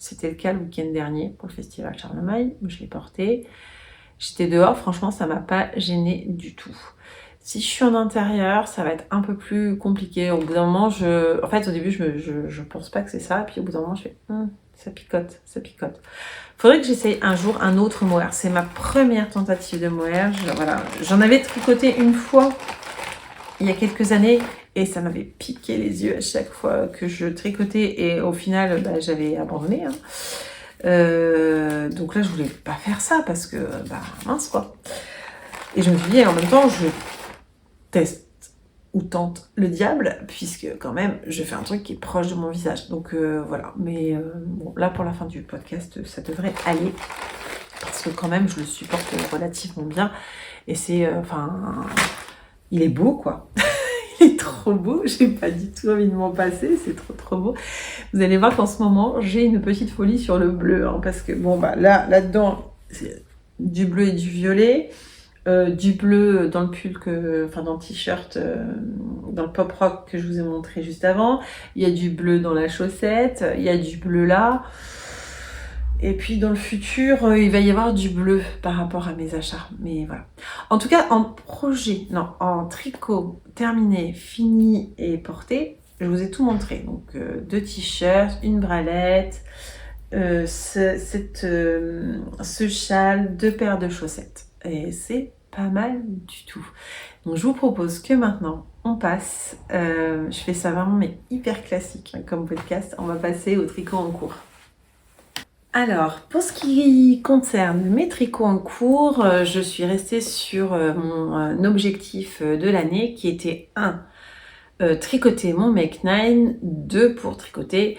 c'était le cas le week-end dernier pour le festival Charlemagne, où je l'ai porté. J'étais dehors, franchement, ça m'a pas gêné du tout. Si je suis en intérieur, ça va être un peu plus compliqué. Au bout d'un moment, en fait, au début, je pense pas que c'est ça. Puis au bout d'un moment, je fais, ça picote, ça picote. Faudrait que j'essaye un jour un autre mohair. C'est ma première tentative de mohair. Voilà. J'en avais tricoté une fois, il y a quelques années, et ça m'avait piqué les yeux à chaque fois que je tricotais, et au final, j'avais abandonné. Donc là, je voulais pas faire ça, parce que, mince quoi. Et je me suis dit, en même temps, je teste ou tente le diable, puisque quand même, je fais un truc qui est proche de mon visage. Donc voilà. Mais bon, là, pour la fin du podcast, ça devrait aller, parce que quand même, je le supporte relativement bien. Et c'est, il est beau, quoi. Il est trop beau. J'ai pas du tout envie de m'en passer. C'est trop, trop beau. Vous allez voir qu'en ce moment, j'ai une petite folie sur le bleu, parce que bon, là-dedans, c'est du bleu et du violet. Du bleu dans le pull dans le t-shirt, dans le pop rock que je vous ai montré juste avant. Il y a du bleu dans la chaussette, il y a du bleu là. Et puis dans le futur, il va y avoir du bleu par rapport à mes achats. Mais voilà. En tout cas, en tricot terminé, fini et porté, je vous ai tout montré. Donc 2 t-shirts, une bralette, ce châle, 2 paires de chaussettes. Et c'est pas mal du tout. Donc je vous propose que maintenant on passe, je fais ça vraiment mais hyper classique comme podcast, on va passer au tricot en cours. Alors, pour ce qui concerne mes tricots en cours, je suis restée sur mon objectif de l'année, qui était 1, tricoter mon Make 9, 2, pour tricoter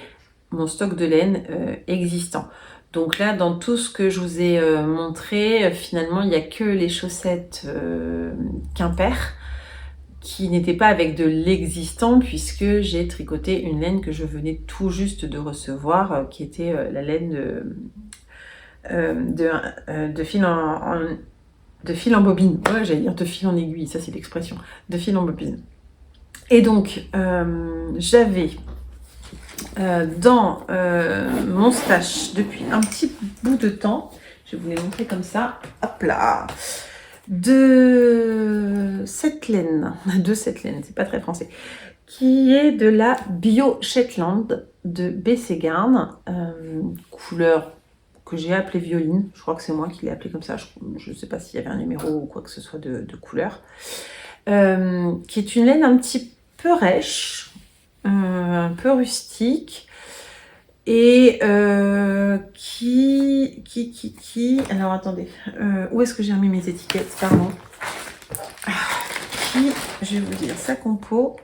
mon stock de laine existant. Donc là, dans tout ce que je vous ai montré, finalement, il n'y a que les chaussettes Quimper qui n'étaient pas avec de l'existant, puisque j'ai tricoté une laine que je venais tout juste de recevoir, qui était la laine de fil en bobine. Ouais, j'allais dire de fil en aiguille, ça c'est l'expression. De fil en bobine. Et donc, j'avais dans mon stash depuis un petit bout de temps, je vais vous les montrer comme ça, hop là, de cette laine, c'est pas très français, qui est de la Bio Shetland de BC Garn, couleur que j'ai appelée violine. Je crois que c'est moi qui l'ai appelée comme ça, je ne sais pas s'il y avait un numéro ou quoi que ce soit de couleur, qui est une laine un petit peu rêche, un peu rustique, et alors attendez, où est-ce que j'ai remis mes étiquettes, pardon, je vais vous dire sa compo,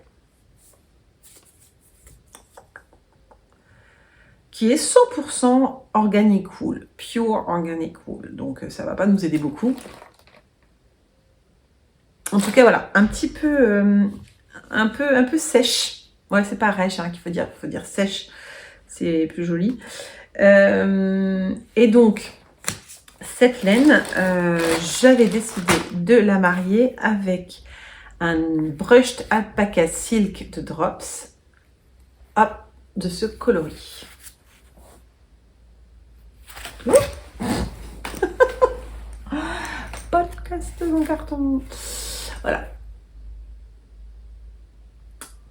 qui est 100% organic wool, pure organic wool, donc ça va pas nous aider beaucoup. En tout cas voilà, un peu sèche. Ouais, c'est pas rêche qu'il faut dire sèche, c'est plus joli. Et donc, cette laine, j'avais décidé de la marier avec un brushed alpaca silk de Drops, hop, de ce coloris. Podcast en carton. Voilà.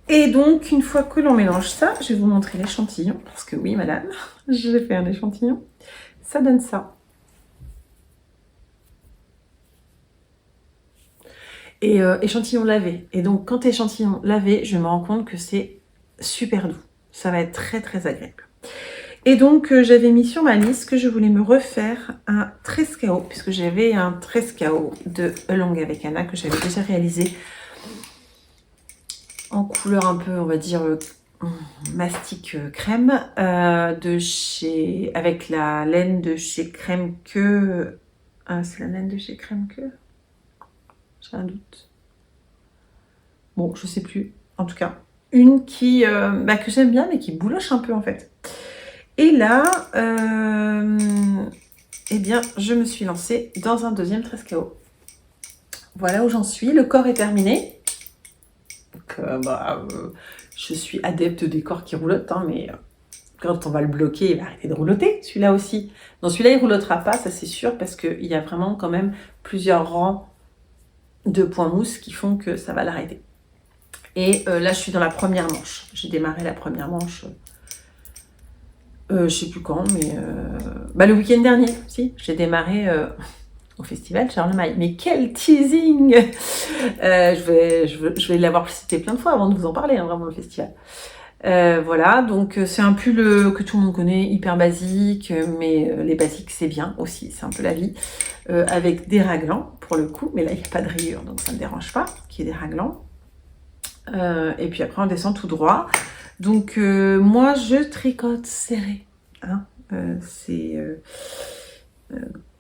Et donc, une fois que l'on mélange ça, je vais vous montrer l'échantillon, parce que oui, madame, j'ai fait un échantillon. Ça donne ça. et échantillon lavé. Et donc, quand échantillon lavé, je me rends compte que c'est super doux. Ça va être très, très agréable. Et donc, j'avais mis sur ma liste que je voulais me refaire un Trescao, puisque j'avais un Trescao de Along avec Anna que j'avais déjà réalisé en couleur un peu, on va dire, mastic crème, avec la laine de chez Crème Que. C'est la laine de chez Crème Que? J'ai un doute. Bon, je sais plus. En tout cas, une qui que j'aime bien, mais qui bouloche un peu en fait. Et là, eh bien, je me suis lancée dans un deuxième Trescao. Voilà où j'en suis. Le corps est terminé. Donc, je suis adepte des corps qui roulotent, hein, mais quand on va le bloquer, il va arrêter de roulotter. Celui-là aussi. Non, celui-là, il ne roulotera pas, ça c'est sûr, parce qu'il y a vraiment quand même plusieurs rangs de points mousse qui font que ça va l'arrêter. Et là, je suis dans la première manche. J'ai démarré la première manche. Je sais plus quand, mais le week-end dernier, si, j'ai démarré au festival Charlemagne. Mais quel teasing! Je vais l'avoir cité plein de fois avant de vous en parler, hein, vraiment, le festival. Voilà, donc c'est un pull que tout le monde connaît, hyper basique, mais les basiques c'est bien aussi, c'est un peu la vie, avec des raglans pour le coup, mais là il n'y a pas de rayures, donc ça ne me dérange pas qu'il y ait des raglans. Et puis après on descend tout droit. Donc moi je tricote serré, hein,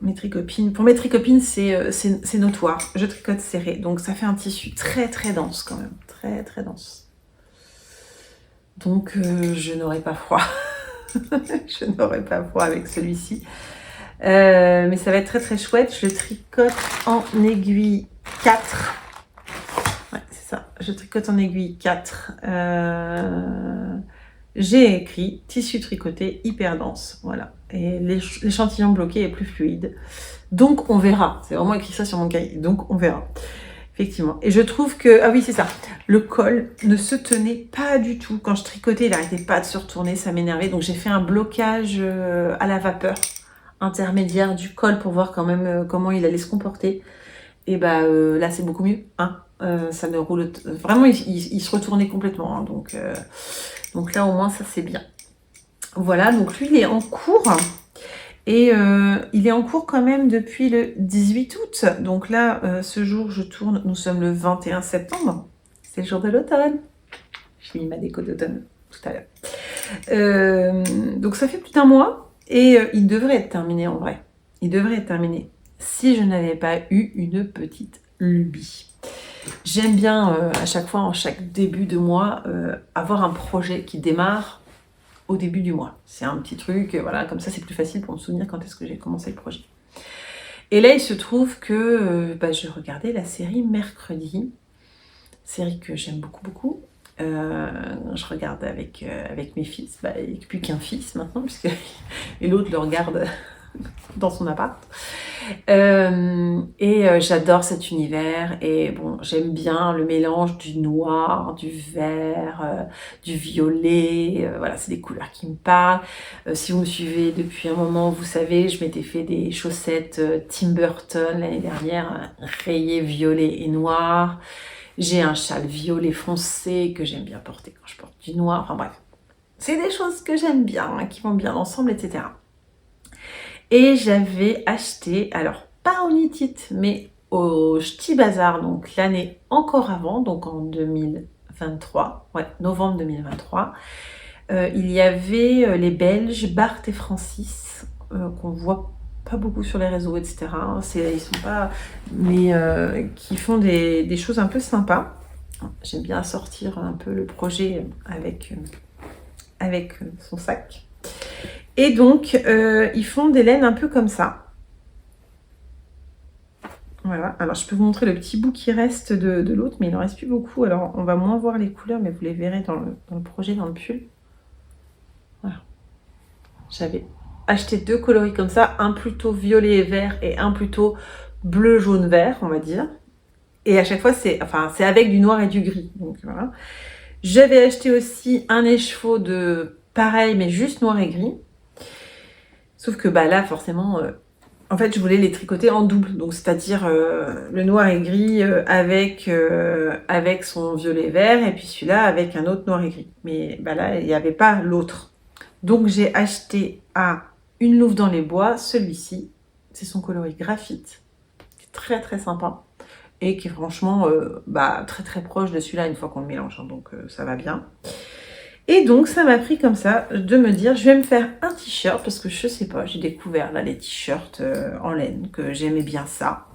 mes tricopines. Pour mes tricopines c'est notoire, je tricote serré, donc ça fait un tissu très très dense quand même, très très dense. Donc je n'aurai pas froid, je n'aurai pas froid avec celui-ci. Mais ça va être très très chouette, je tricote en aiguille 4. Ouais, c'est ça, je tricote en aiguille 4. J'ai écrit tissu tricoté hyper dense, voilà. Et l'échantillon bloqué est plus fluide. Donc on verra, c'est vraiment écrit ça sur mon cahier, donc on verra. Effectivement. Et je trouve que, ah oui c'est ça, le col ne se tenait pas du tout. Quand je tricotais, il n'arrêtait pas de se retourner, ça m'énervait. Donc j'ai fait un blocage à la vapeur intermédiaire du col pour voir quand même comment il allait se comporter. Et là c'est beaucoup mieux, hein. Ça ne roule vraiment, il se retournait complètement, hein. Donc là au moins ça c'est bien. Voilà, donc lui il est en cours et il est en cours quand même depuis le 18 août. Donc là ce jour je tourne, nous sommes le 21 septembre, c'est le jour de l'automne. J'ai mis ma déco d'automne tout à l'heure. Donc ça fait plus d'un mois et il devrait être terminé en vrai. Il devrait être terminé si je n'avais pas eu une petite lubie. J'aime bien à chaque fois, en chaque début de mois, avoir un projet qui démarre au début du mois. C'est un petit truc, voilà, comme ça c'est plus facile pour me souvenir quand est-ce que j'ai commencé le projet. Et là il se trouve que je regardais la série Mercredi, série que j'aime beaucoup beaucoup. Je regarde avec mes fils, il n'y a plus qu'un fils maintenant, puisque et l'autre le regarde dans son appart. J'adore cet univers et bon, j'aime bien le mélange du noir, du vert, du violet, voilà, c'est des couleurs qui me parlent. Si vous me suivez depuis un moment, vous savez, je m'étais fait des chaussettes Tim Burton l'année dernière, rayées violet et noir. J'ai un châle violet foncé que j'aime bien porter quand je porte du noir, enfin bref. C'est des choses que j'aime bien, hein, qui vont bien ensemble, etc. Et j'avais acheté, alors pas au Knit It, mais au Ch'ti Bazar, donc l'année encore avant, donc en 2023, ouais, novembre 2023, il y avait les Belges, Bart et Francis, qu'on voit pas beaucoup sur les réseaux, etc. Ils sont pas, mais qui font des choses un peu sympas. J'aime bien sortir un peu le projet avec son sac. Et donc, ils font des laines un peu comme ça. Voilà. Alors, je peux vous montrer le petit bout qui reste de l'autre, mais il n'en reste plus beaucoup. Alors, on va moins voir les couleurs, mais vous les verrez dans le projet, dans le pull. Voilà. J'avais acheté 2 coloris comme ça, un plutôt violet et vert et un plutôt bleu, jaune, vert, on va dire. Et à chaque fois, c'est avec du noir et du gris. Donc, voilà. J'avais acheté aussi un écheveau de pareil, mais juste noir et gris. Sauf que là, forcément, en fait, je voulais les tricoter en double, donc c'est-à-dire le noir et gris avec son violet vert, et puis celui-là avec un autre noir et gris. Mais bah là, il n'y avait pas l'autre. Donc j'ai acheté à Une Louve dans les Bois, celui-ci. C'est son coloris graphite, qui est très très sympa, et qui est franchement très très proche de celui-là une fois qu'on le mélange, hein, donc ça va bien. Et donc, ça m'a pris comme ça de me dire, je vais me faire un t-shirt, parce que je sais pas, j'ai découvert là les t-shirts en laine, que j'aimais bien ça.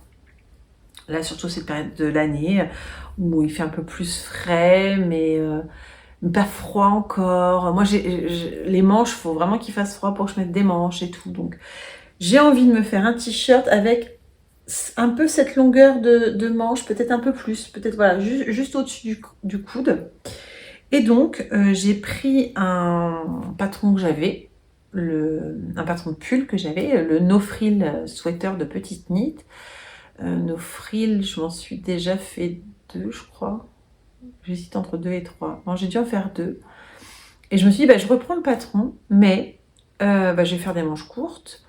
Là, surtout cette période de l'année, où il fait un peu plus frais, mais pas froid encore. Moi, les manches, il faut vraiment qu'il fasse froid pour que je mette des manches et tout. Donc, j'ai envie de me faire un t-shirt avec un peu cette longueur de manche, peut-être un peu plus, peut-être voilà, juste au-dessus du coude. Et donc, j'ai pris un patron que j'avais, un patron de pull que j'avais, le No Frill sweater de petite knit. No Frill, je m'en suis déjà fait 2, je crois. J'hésite entre 2 et 3. Non, j'ai dû en faire 2. Et je me suis dit, je reprends le patron, mais je vais faire des manches courtes.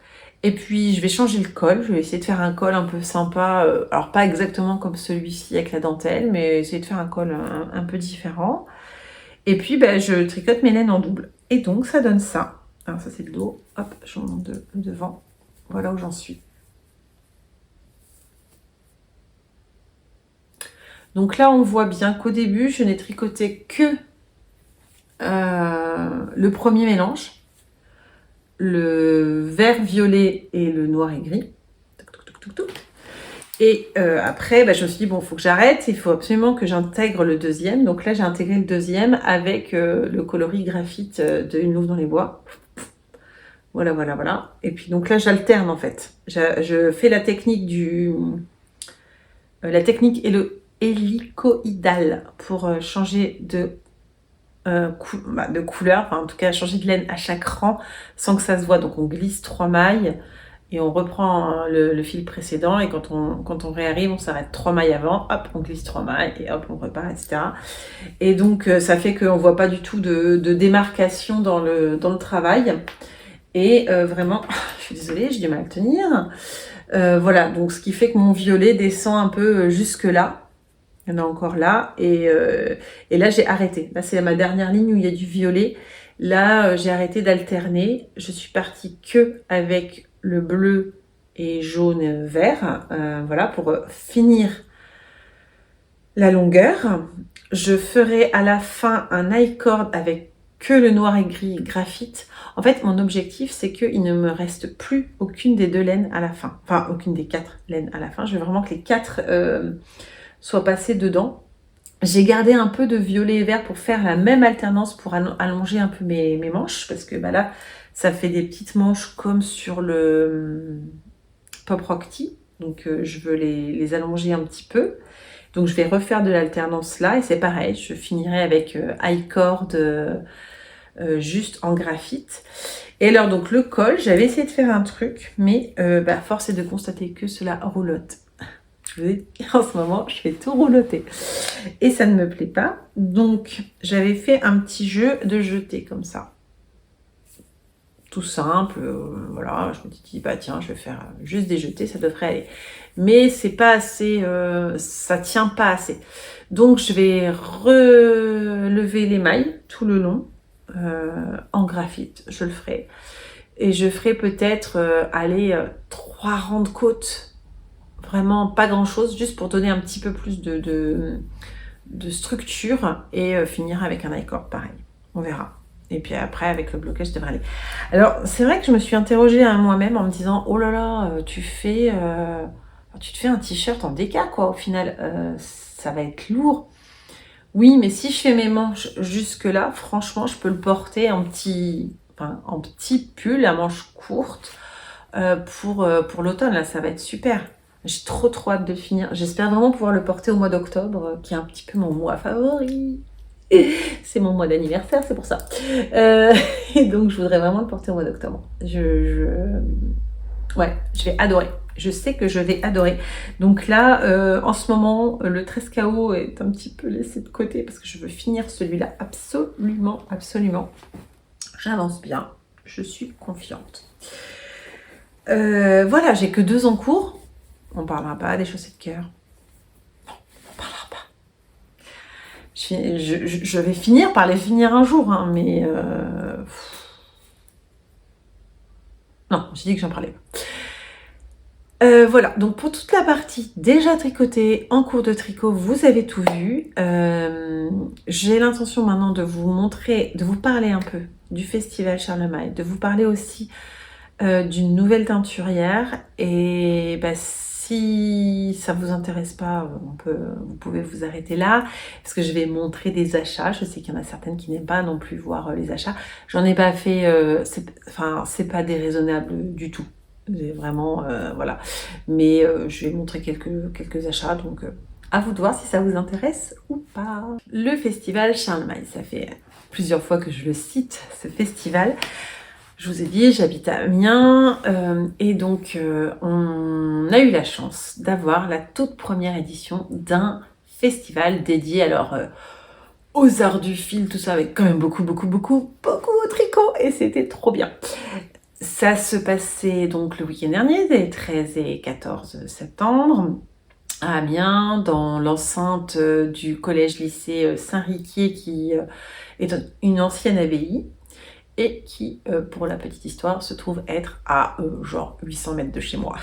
Et puis, je vais changer le col. Je vais essayer de faire un col un peu sympa. Alors, pas exactement comme celui-ci avec la dentelle, mais essayer de faire un col un peu différent. Et puis, je tricote mes laines en double. Et donc, ça donne ça. Alors, ça, c'est le dos. Hop, je remonte le devant. Voilà où j'en suis. Donc là, on voit bien qu'au début, je n'ai tricoté que le premier mélange. Le vert, violet et le noir et gris. Et après, je me suis dit, bon, il faut que j'arrête. Il faut absolument que j'intègre le deuxième. Donc là, j'ai intégré le deuxième avec le coloris graphite de Une Louve dans les Bois. Voilà, voilà, voilà. Et puis donc là, j'alterne en fait. Je fais la technique hélicoïdale pour changer de couleur, enfin en tout cas changer de laine à chaque rang sans que ça se voit. Donc on glisse 3 mailles et on reprend le fil précédent, et quand on réarrive, on s'arrête 3 mailles avant, hop, on glisse 3 mailles et hop, on repart, etc. Et donc ça fait qu'on voit pas du tout de démarcation dans le travail. Et vraiment, je suis désolée, j'ai du mal à le tenir. Voilà, donc ce qui fait que mon violet descend un peu jusque là. Il y en a encore là. Et là, j'ai arrêté. Là, c'est ma dernière ligne où il y a du violet. Là, j'ai arrêté d'alterner. Je suis partie que avec le bleu et jaune vert. Voilà, pour finir la longueur. Je ferai à la fin un I-cord avec que le noir et gris graphite. En fait, mon objectif, c'est qu'il ne me reste plus aucune des 2 laines à la fin. Enfin, aucune des 4 laines à la fin. Je veux vraiment que les 4 soient passées dedans. J'ai gardé un peu de violet et vert pour faire la même alternance, pour allonger un peu mes manches. Parce que là, ça fait des petites manches comme sur le Pop Rock Tee. Donc, je veux les allonger un petit peu. Donc, je vais refaire de l'alternance là. Et c'est pareil, je finirai avec I-cord juste en graphite. Et alors, donc, le col, j'avais essayé de faire un truc, mais force est de constater que cela roulotte. Je vous ai dit, en ce moment, je fais tout roulotter. Et ça ne me plaît pas. Donc, j'avais fait un petit jeu de jeté comme ça. Tout simple, voilà, je me suis dit, tiens, je vais faire juste des jetés, ça devrait aller. Mais c'est pas assez, ça tient pas assez. Donc, je vais relever les mailles tout le long, en graphite, je le ferai. Et je ferai peut-être, 3 rangs de côte, vraiment pas grand-chose, juste pour donner un petit peu plus de structure, et finir avec un I-cord pareil. On verra. Et puis après, avec le blocage, ça devrait aller. Alors, c'est vrai que je me suis interrogée à moi-même en me disant, oh là là, tu te fais un t-shirt en déca, quoi, au final. Ça va être lourd. Oui, mais si je fais mes manches jusque-là, franchement, je peux le porter en petit pull à manches courtes pour l'automne. Là, ça va être super. J'ai trop hâte de le finir. J'espère vraiment pouvoir le porter au mois d'octobre, qui est un petit peu mon mois favori. C'est mon mois d'anniversaire, c'est pour ça. Et donc, je voudrais vraiment le porter au mois d'octobre. Ouais, je vais adorer. Je sais que je vais adorer. Donc là, en ce moment, le 13 KO est un petit peu laissé de côté parce que je veux finir celui-là absolument, absolument. J'avance bien. Je suis confiante. Voilà, j'ai que 2 en cours. On parlera pas des chaussettes de cœur. On parlera pas. Je vais finir par les finir un jour, hein, mais non, j'ai dit que j'en parlais pas. Voilà, donc pour toute la partie déjà tricotée, en cours de tricot, vous avez tout vu. J'ai l'intention maintenant de vous montrer, de vous parler un peu du festival Charlemagne, de vous parler aussi d'une nouvelle teinturière. Et bah, si ça vous intéresse pas, vous pouvez vous arrêter là, parce que je vais montrer des achats. Je sais qu'il y en a certaines qui n'aiment pas non plus voir les achats. J'en ai pas fait, c'est pas déraisonnable du tout. Vraiment, voilà. Mais je vais montrer quelques achats, donc à vous de voir si ça vous intéresse ou pas. Le festival Charlemagne, ça fait plusieurs fois que je le cite, ce festival. Je vous ai dit, j'habite à Amiens, et donc on a eu la chance d'avoir la toute première édition d'un festival dédié alors aux arts du fil, tout ça, avec quand même beaucoup au tricot, et c'était trop bien. Ça se passait donc le week-end dernier, les 13 et 14 septembre, à Amiens, dans l'enceinte du collège-lycée Saint-Riquier, qui est une ancienne abbaye, et qui, pour la petite histoire, se trouve être à genre 800 mètres de chez moi.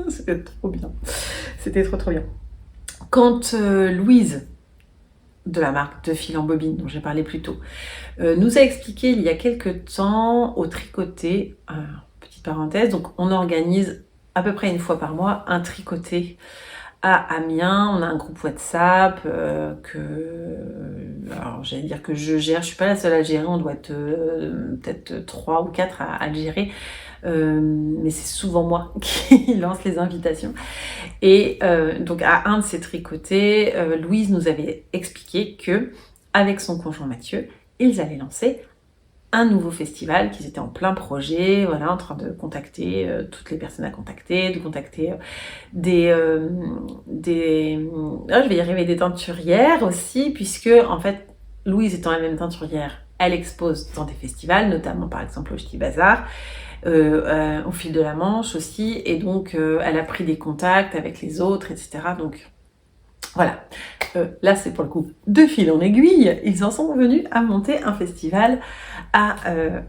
C'était trop bien. C'était trop bien. Quand Louise, de la marque de fil en bobine dont j'ai parlé plus tôt, nous a expliqué il y a quelques temps au tricoté, petite parenthèse, donc on organise à peu près une fois par mois un tricoté à Amiens. On a un groupe WhatsApp alors j'allais dire que je gère, je suis pas la seule à le gérer, on doit être peut-être 3 ou 4 à le gérer, mais c'est souvent moi qui lance les invitations. Et donc à un de ces tricotés, Louise nous avait expliqué que avec son conjoint Mathieu, ils allaient lancer un nouveau festival, qu'ils étaient en plein projet, voilà, en train de contacter toutes les personnes à contacter, de contacter je vais y arriver, des teinturières aussi, puisque en fait, Louise étant elle-même teinturière, elle expose dans des festivals, notamment par exemple au Ch'ti Bazar, au fil de la Manche aussi, et donc elle a pris des contacts avec les autres, etc. Donc voilà, là c'est pour le coup de fil en aiguille, ils en sont venus à monter un festival à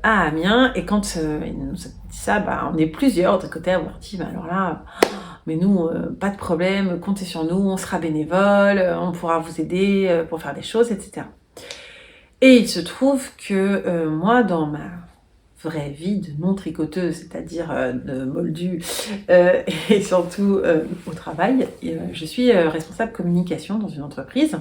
Amiens, et quand ils nous ont dit ça, bah, on est plusieurs de côté à avoir dit, bah, alors là, mais nous, pas de problème, comptez sur nous, on sera bénévoles, on pourra vous aider pour faire des choses, etc. Et il se trouve que moi, dans ma vraie vie de non-tricoteuse, c'est-à-dire de moldue, et surtout au travail, je suis responsable communication dans une entreprise,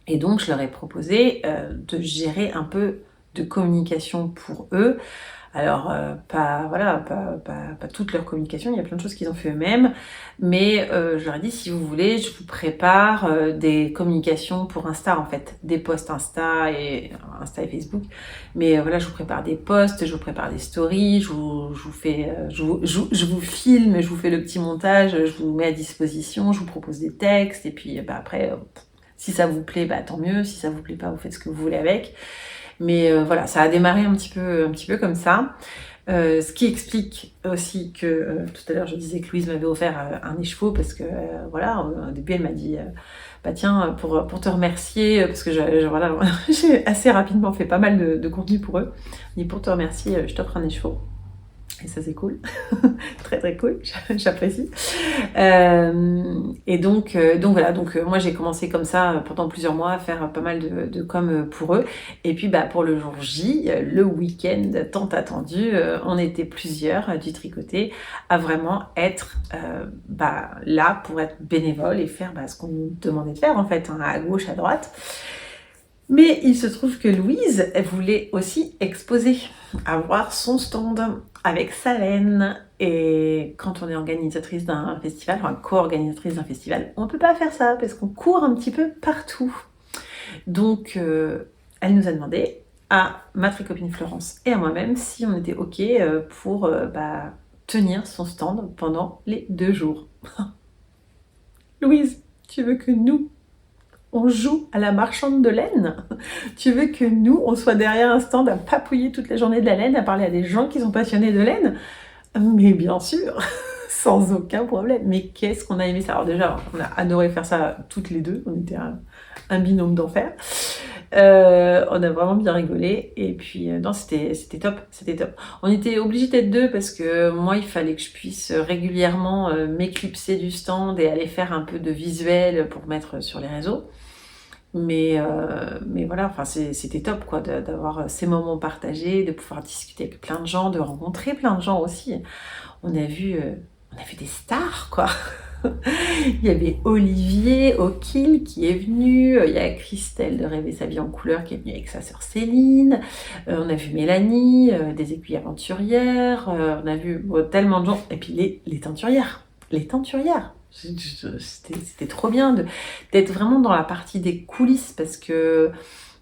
et donc je leur ai proposé de gérer un peu de communication pour eux. Alors, pas toute leur communication, il y a plein de choses qu'ils ont fait eux-mêmes, mais je leur ai dit, si vous voulez, je vous prépare des communications pour Insta, en fait, des posts Insta et Facebook, mais voilà, je vous prépare des posts, je vous prépare des stories, je vous filme, je vous fais le petit montage, je vous mets à disposition, je vous propose des textes, et puis après, si ça vous plaît, tant mieux, si ça vous plaît pas, vous faites ce que vous voulez avec. Mais voilà, ça a démarré un petit peu comme ça. Ce qui explique aussi que tout à l'heure je disais que Louise m'avait offert un écheveau, parce que voilà, au début elle m'a dit bah tiens, pour te remercier, parce que voilà, j'ai assez rapidement fait pas mal de contenu pour eux, mais pour te remercier, je t'offre un écheveau. Et ça c'est cool, très cool, j'apprécie. Et donc voilà, moi j'ai commencé comme ça pendant plusieurs mois à faire pas mal de com pour eux. Et puis pour le jour J, le week-end tant attendu, on était plusieurs du tricoté à vraiment être là pour être bénévole et faire ce qu'on nous demandait de faire en fait, hein, à gauche, à droite. Mais il se trouve que Louise, elle voulait aussi exposer, avoir son stand avec sa laine. Et quand on est organisatrice d'un festival, enfin co-organisatrice d'un festival, on ne peut pas faire ça parce qu'on court un petit peu partout. Donc, elle nous a demandé, à ma tricopine Florence et à moi-même, si on était OK pour tenir son stand pendant les 2 jours. Louise, tu veux que nous, on joue à la marchande de laine? Tu veux que nous, on soit derrière un stand à papouiller toute la journée de la laine, à parler à des gens qui sont passionnés de laine? Mais bien sûr, sans aucun problème. Mais qu'est-ce qu'on a aimé ça. Alors déjà, on a adoré faire ça toutes les deux. On était un binôme d'enfer. On a vraiment bien rigolé. Et puis, non, c'était top. C'était top. On était obligés d'être deux parce que moi, il fallait que je puisse régulièrement m'éclipser du stand et aller faire un peu de visuel pour mettre sur les réseaux. Mais voilà, enfin, c'était top quoi, d'avoir ces moments partagés, de pouvoir discuter avec plein de gens, de rencontrer plein de gens aussi. On a vu des stars quoi. Il y avait Olivier O'Kill qui est venu, il y a Christelle de Rêver sa vie en couleur qui est venue avec sa sœur Céline, on a vu Mélanie, des aiguilles aventurières, on a vu tellement de gens, et puis les teinturières. Les teinturières. C'était trop bien d'être vraiment dans la partie des coulisses parce que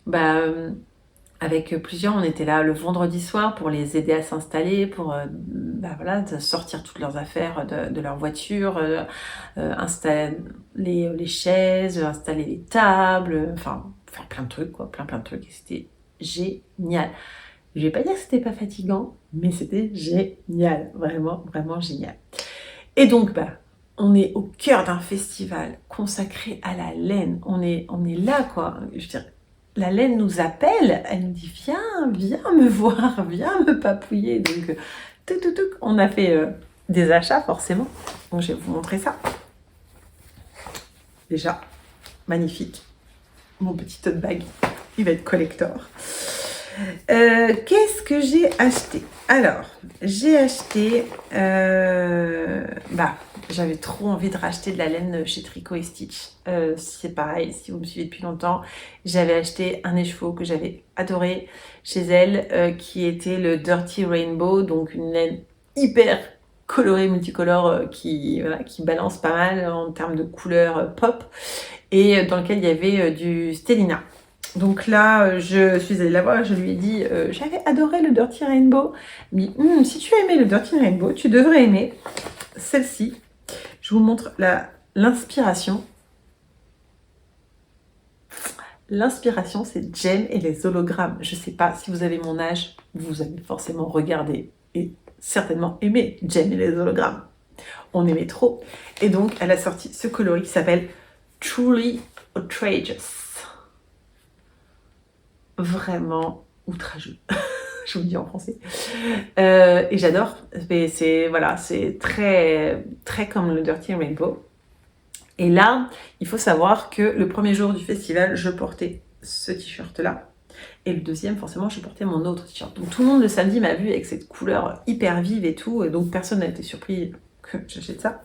bah, avec plusieurs, on était là le vendredi soir pour les aider à s'installer, pour voilà, de sortir toutes leurs affaires de leur voiture, installer les chaises, installer les tables, enfin faire plein de trucs, quoi, plein de trucs. Et c'était génial. Je vais pas dire que c'était pas fatigant, mais c'était génial, vraiment, vraiment génial. Et donc, on est au cœur d'un festival consacré à la laine. On est là, quoi. Je veux dire, la laine nous appelle, elle nous dit viens me voir, viens me papouiller. Donc, on a fait des achats forcément. Donc, je vais vous montrer ça. Déjà, magnifique. Mon petit tote bag, il va être collector. Qu'est-ce que j'ai acheté? Alors, j'ai acheté... j'avais trop envie de racheter de la laine chez Tricot et Stitch. C'est pareil, si vous me suivez depuis longtemps, j'avais acheté un écheveau que j'avais adoré chez elle, qui était le Dirty Rainbow, donc une laine hyper colorée, multicolore, qui balance pas mal en termes de couleurs pop, et dans lequel il y avait du Stellina. Donc là, je suis allée la voir, je lui ai dit j'avais adoré le Dirty Rainbow. Elle m'a dit si tu as aimé le Dirty Rainbow, tu devrais aimer celle-ci. Je vous montre l'inspiration. L'inspiration, c'est Jem et les hologrammes. Je ne sais pas si vous avez mon âge, vous avez forcément regardé et certainement aimé Jem et les hologrammes. On aimait trop. Et donc, elle a sorti ce coloris qui s'appelle Truly Outrageous. Vraiment outrageux. Je vous le dis en français. Et j'adore. C'est très, très comme le Dirty Rainbow. Et là, il faut savoir que le premier jour du festival, je portais ce t-shirt-là. Et le deuxième, forcément, je portais mon autre t-shirt. Donc tout le monde le samedi m'a vu avec cette couleur hyper vive et tout. Et donc personne n'a été surpris que j'achète ça.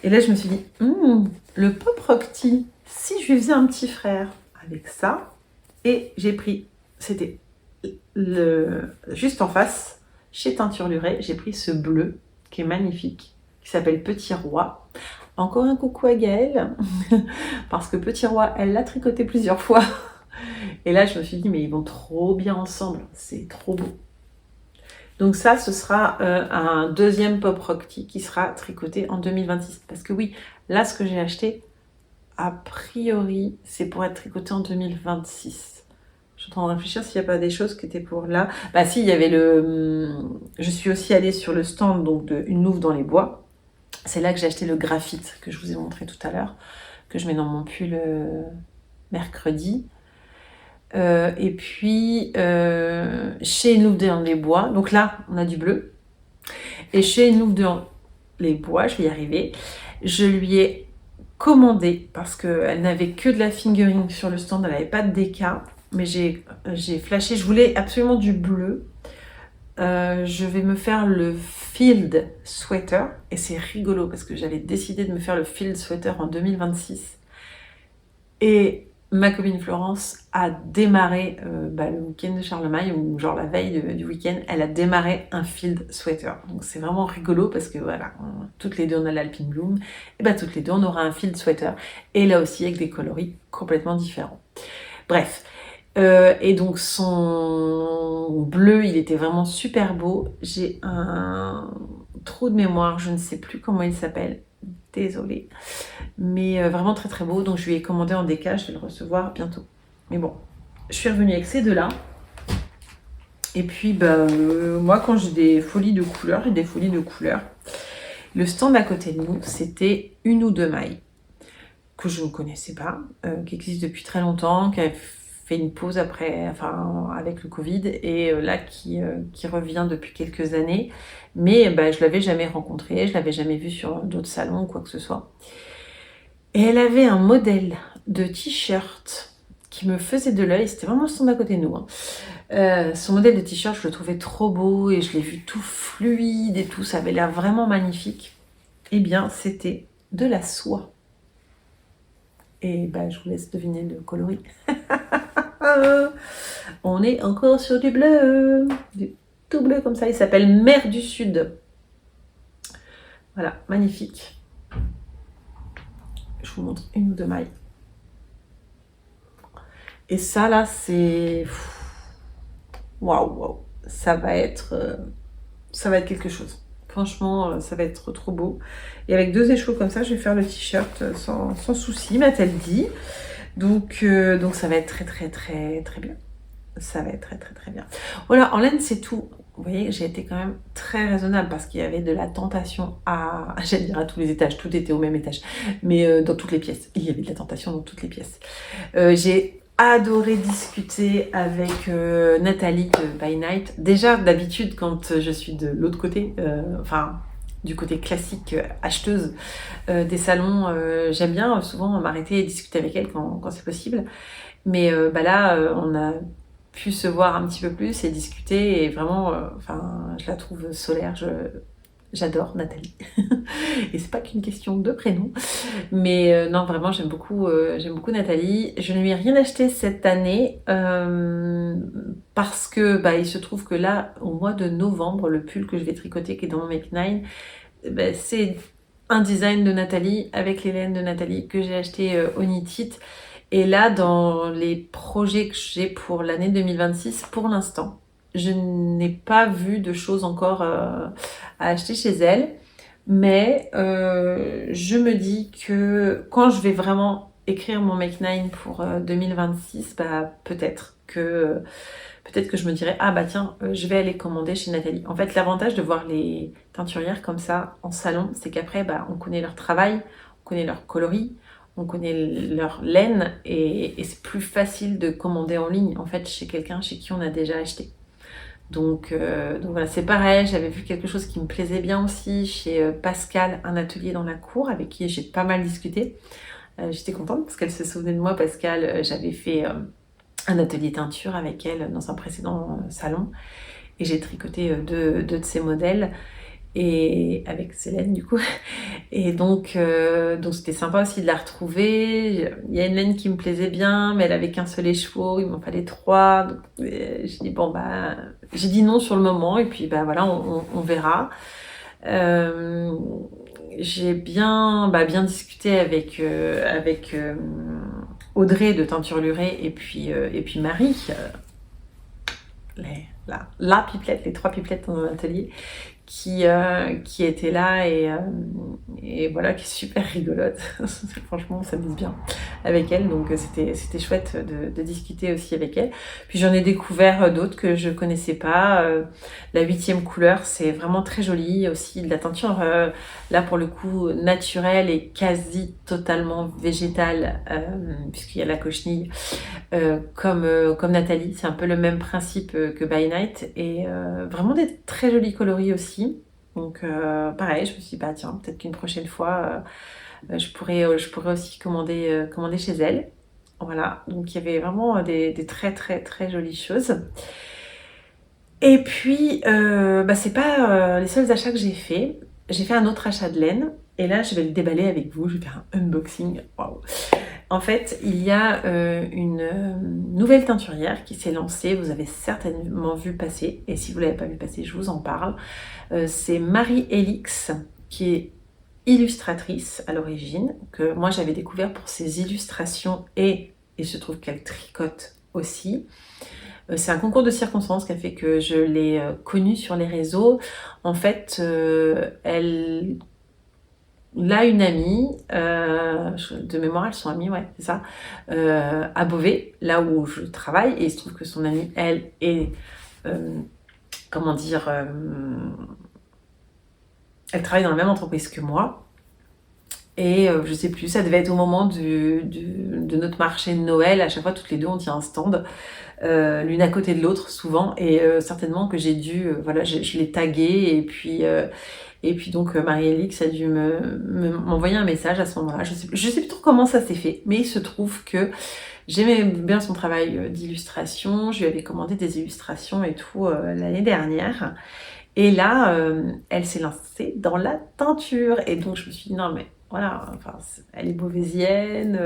Et là, je me suis dit, le Pop Rock Tee, si je lui faisais un petit frère avec ça. Et j'ai pris, c'était juste en face, chez Teinture Lurée, j'ai pris ce bleu qui est magnifique, qui s'appelle Petit Roi. Encore un coucou à Gaëlle, parce que Petit Roi, elle l'a tricoté plusieurs fois. Et là, je me suis dit, mais ils vont trop bien ensemble, c'est trop beau. Donc ça, ce sera un deuxième Pop Rock Tee qui sera tricoté en 2026. Parce que oui, là, ce que j'ai acheté, a priori, c'est pour être tricoté en 2026. Je suis en train de réfléchir s'il n'y a pas des choses qui étaient pour là. Si, il y avait je suis aussi allée sur le stand donc de Une Louve dans les bois. C'est là que j'ai acheté le graphite que je vous ai montré tout à l'heure, que je mets dans mon pull mercredi. Et puis, chez Une Louve dans les bois, donc là, on a du bleu. Et chez Une Louve dans les bois, je vais y arriver, je lui ai commandé, parce qu'elle n'avait que de la fingering sur le stand, elle n'avait pas de déca. Mais j'ai flashé, je voulais absolument du bleu. Je vais me faire le field sweater. Et c'est rigolo parce que j'avais décidé de me faire le field sweater en 2026. Et ma copine Florence a démarré le week-end de Charlemagne, ou genre la veille du week-end, elle a démarré un field sweater. Donc c'est vraiment rigolo parce que voilà, toutes les deux on a l'Alpine Bloom. Et toutes les deux on aura un field sweater. Et là aussi avec des coloris complètement différents. Bref. Et donc son bleu, il était vraiment super beau. J'ai un trou de mémoire, je ne sais plus comment il s'appelle. Désolée. Mais vraiment très très beau. Donc je lui ai commandé en déca, je vais le recevoir bientôt. Mais bon, je suis revenue avec ces deux-là. Et puis, moi, quand j'ai des folies de couleurs, j'ai des folies de couleurs. Le stand à côté de nous, c'était une ou deux mailles que je ne connaissais pas, qui existe depuis très longtemps, qui a fait une pause après, enfin, avec le Covid, et là, qui revient depuis quelques années. Mais je l'avais jamais rencontrée, je l'avais jamais vue sur d'autres salons ou quoi que ce soit. Et elle avait un modèle de t-shirt qui me faisait de l'œil, c'était vraiment le stand à côté de nous, hein. Son modèle de t-shirt, je le trouvais trop beau et je l'ai vu tout fluide et tout, ça avait l'air vraiment magnifique. Eh bien, c'était de la soie. Et je vous laisse deviner le coloris. On est encore sur du bleu, du tout bleu comme ça. Il s'appelle Mer du Sud. Voilà, magnifique. Je vous montre une ou deux mailles. Et ça là, c'est waouh, ça va être quelque chose. Franchement, ça va être trop beau. Et avec deux échos comme ça, je vais faire le t-shirt sans souci, m'a-t-elle dit. Donc ça va être très bien. Ça va être très bien. Voilà, en laine, c'est tout. Vous voyez, j'ai été quand même très raisonnable parce qu'il y avait de la tentation j'allais dire à tous les étages, tout était au même étage, mais dans toutes les pièces. Il y avait de la tentation dans toutes les pièces. J'ai adoré discuter avec Nathalie de By Night. Déjà, d'habitude, quand je suis de l'autre côté, du côté classique acheteuse des salons, j'aime bien souvent m'arrêter et discuter avec elle quand c'est possible. Mais là, on a pu se voir un petit peu plus et discuter et vraiment, je la trouve solaire. J'adore Nathalie. Et c'est pas qu'une question de prénom. Mais non, vraiment, j'aime beaucoup Nathalie. Je ne lui ai rien acheté cette année parce que il se trouve que là, au mois de novembre, le pull que je vais tricoter qui est dans mon Make 9, c'est un design de Nathalie avec les laines de Nathalie que j'ai acheté au Knit It. Et là, dans les projets que j'ai pour l'année 2026, pour l'instant, je n'ai pas vu de choses encore à acheter chez elle. Mais je me dis que quand je vais vraiment écrire mon Make 9 pour 2026, peut-être que je me dirais tiens, je vais aller commander chez Nathalie. En fait, l'avantage de voir les teinturières comme ça en salon, c'est qu'après, on connaît leur travail, on connaît leur coloris, on connaît leur laine et c'est plus facile de commander en ligne, en fait, chez quelqu'un chez qui on a déjà acheté. Donc voilà, c'est pareil, j'avais vu quelque chose qui me plaisait bien aussi chez Pascal, un atelier dans la cour, avec qui j'ai pas mal discuté. J'étais contente parce qu'elle se souvenait de moi, Pascal. J'avais fait un atelier teinture avec elle dans un précédent salon et j'ai tricoté deux de ses modèles et avec Célène du coup. Et donc c'était sympa aussi de la retrouver. Il y a une laine qui me plaisait bien, mais elle avait qu'un seul écheveau, il m'en fallait 3. Donc j'ai dit j'ai dit non sur le moment et puis voilà, on verra. J'ai bien discuté avec Audrey de Teinture Lurée et puis Marie, la pipelette, les 3 pipelettes dans l'atelier, qui était là et voilà, qui est super rigolote. Franchement, on s'amuse bien avec elle, donc c'était chouette de discuter aussi avec elle. Puis j'en ai découvert d'autres que je connaissais pas. La 8e couleur, c'est vraiment très joli aussi, de la teinture là pour le coup naturelle et quasi totalement végétale, puisqu'il y a la cochenille, comme Nathalie. C'est un peu le même principe que By Night et vraiment des très jolis coloris aussi. Donc pareil, je me suis dit tiens, peut-être qu'une prochaine fois je pourrais aussi commander chez elle. Voilà, donc il y avait vraiment des très jolies choses. Et puis c'est pas les seuls achats que j'ai fait. J'ai fait un autre achat de laine et là je vais le déballer avec vous, je vais faire un unboxing. Waouh. En fait, il y a une nouvelle teinturière qui s'est lancée, vous avez certainement vu passer, et si vous ne l'avez pas vu passer, je vous en parle. C'est Marie Elix, qui est illustratrice à l'origine, que moi j'avais découvert pour ses illustrations et il se trouve qu'elle tricote aussi. C'est un concours de circonstances qui a fait que je l'ai connue sur les réseaux. En fait, elle a une amie, de mémoire elles sont amies, ouais, c'est ça, à Beauvais, là où je travaille, et il se trouve que son amie, elle, est comment dire, elle travaille dans la même entreprise que moi. Et je sais plus, ça devait être au moment de notre marché de Noël. À chaque fois, toutes les deux, on tient un stand, l'une à côté de l'autre, souvent. Et certainement que j'ai dû, voilà, je l'ai taguée. Et puis donc, Marie-Alix a dû m'envoyer un message à ce moment-là. Je sais plus trop comment ça s'est fait. Mais il se trouve que j'aimais bien son travail d'illustration. Je lui avais commandé des illustrations et tout l'année dernière. Et là, elle s'est lancée dans la teinture. Et donc, je me suis dit, non, mais voilà, enfin, elle est beauvaisienne.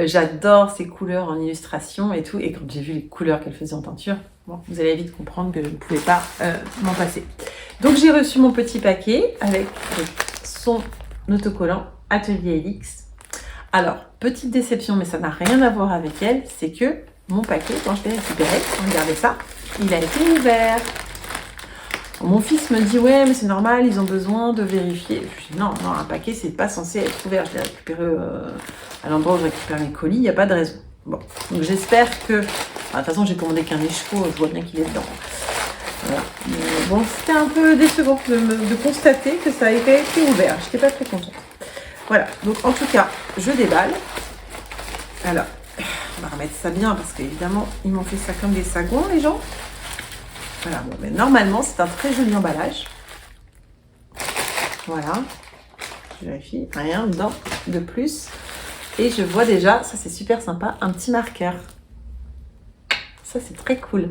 J'adore ses couleurs en illustration et tout. Et quand j'ai vu les couleurs qu'elle faisait en teinture, bon, vous allez vite comprendre que je ne pouvais pas m'en passer. Donc, j'ai reçu mon petit paquet avec son autocollant Atelier Alix. Alors, petite déception, mais ça n'a rien à voir avec elle, c'est que mon paquet, quand je l'ai récupéré, regardez ça, il a été ouvert. Mon fils me dit ouais mais c'est normal, ils ont besoin de vérifier. Je dis non, un paquet c'est pas censé être ouvert. Je l'ai récupéré à l'endroit où je récupère mes colis, il n'y a pas de raison. Bon, donc j'espère que... Enfin, de toute façon j'ai commandé qu'un écheveau, je vois bien qu'il est dedans. Voilà. Mais bon, c'était un peu décevant de constater que ça avait été ouvert. Je n'étais pas très contente. Voilà, donc en tout cas, je déballe. Alors, on va remettre ça bien parce qu'évidemment, ils m'ont fait ça comme des sagons les gens. Voilà, bon, mais normalement, c'est un très joli emballage. Voilà. Je vérifie. Rien dedans de plus. Et je vois déjà, ça c'est super sympa, un petit marqueur. Ça, c'est très cool.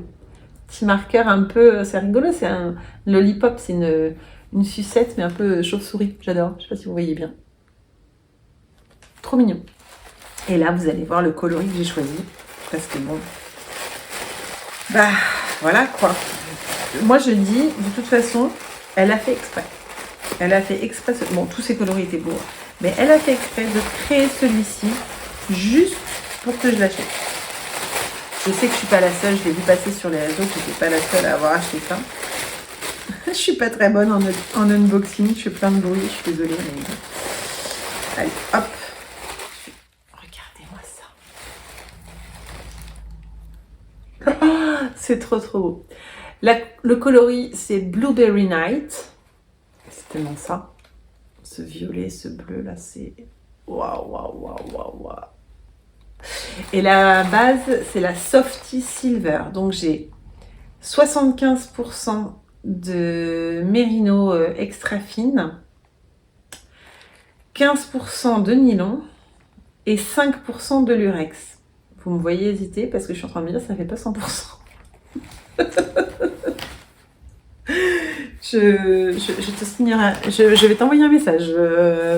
Petit marqueur un peu... C'est rigolo, c'est un lollipop. C'est une sucette, mais un peu chauve-souris. J'adore. Je ne sais pas si vous voyez bien. Trop mignon. Et là, vous allez voir le coloris que j'ai choisi. Parce que bon... Bah, voilà quoi. Moi je dis, de toute façon, elle a fait exprès. Elle a fait exprès, bon tous ses coloris étaient beaux, mais elle a fait exprès de créer celui-ci juste pour que je l'achète. Je sais que je suis pas la seule, je l'ai vu passer sur les réseaux, que je n'étais pas la seule à avoir acheté ça. Je suis pas très bonne en unboxing, je fais plein de bruit, je suis désolée. Mais... Allez, hop. Regardez-moi ça. Oh, c'est trop beau. Le coloris, c'est Blueberry Night. C'est tellement ça. Ce violet, ce bleu, là, c'est... Waouh. Et la base, c'est la Softy Silver. Donc, j'ai 75% de mérino extra fine, 15% de nylon et 5% de lurex. Vous me voyez hésiter parce que je suis en train de me dire, ça fait pas 100%. Je te signerai, je vais t'envoyer un message,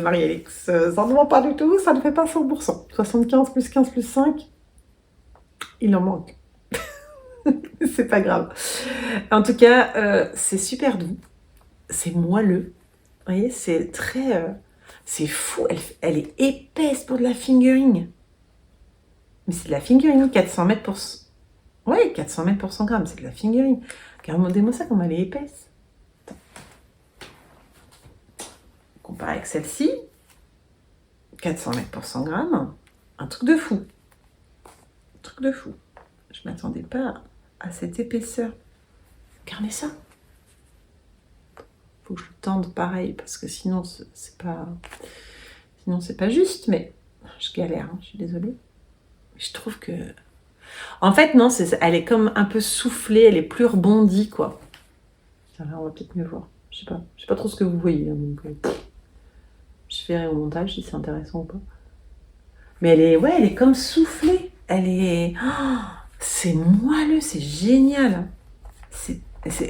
Marie-Alix. Ça ne ment pas du tout, ça ne fait pas 100%. 75 plus 15 plus 5, il en manque. C'est pas grave. En tout cas, c'est super doux. C'est moelleux. Vous voyez, c'est très... c'est fou, elle est épaisse pour de la fingering. Mais c'est de la fingering, 400 mètres pour... Ouais, 400 mètres pour 100 grammes, c'est de la fingering. Regardez-moi ça, comme elle est épaisse. Comparé avec celle-ci, 400 mètres pour 100 grammes, un truc de fou. Un truc de fou. Je ne m'attendais pas à cette épaisseur. Regardez ça. Faut que je tende pareil, parce que sinon, c'est pas... Sinon, c'est pas juste, mais je galère, hein, je suis désolée. Je trouve que... En fait, non, elle est comme un peu soufflée, elle est plus rebondie, quoi. Là, on va peut-être mieux voir. Je sais pas trop ce que vous voyez. Hein, donc, je verrai au montage si c'est intéressant ou pas. Mais elle est comme soufflée. Elle est... Oh, c'est moelleux, c'est génial.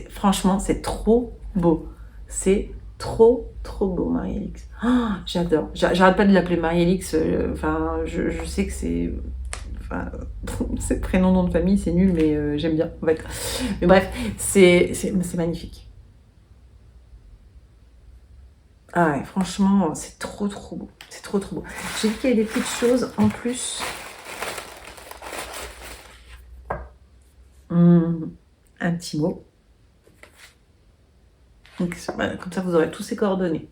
Franchement, c'est trop beau. C'est trop beau, Marie-Alix. Oh, j'adore. J'arrête pas de l'appeler Marie-Alix. Enfin, je sais que c'est... Enfin, c'est prénom, nom de famille, c'est nul, mais j'aime bien. En fait. Mais bref, c'est magnifique. Ah ouais, franchement, c'est trop beau. C'est trop beau. J'ai vu qu'il y avait des petites choses en plus. Un petit mot. Donc, voilà, comme ça, vous aurez tous ces coordonnées.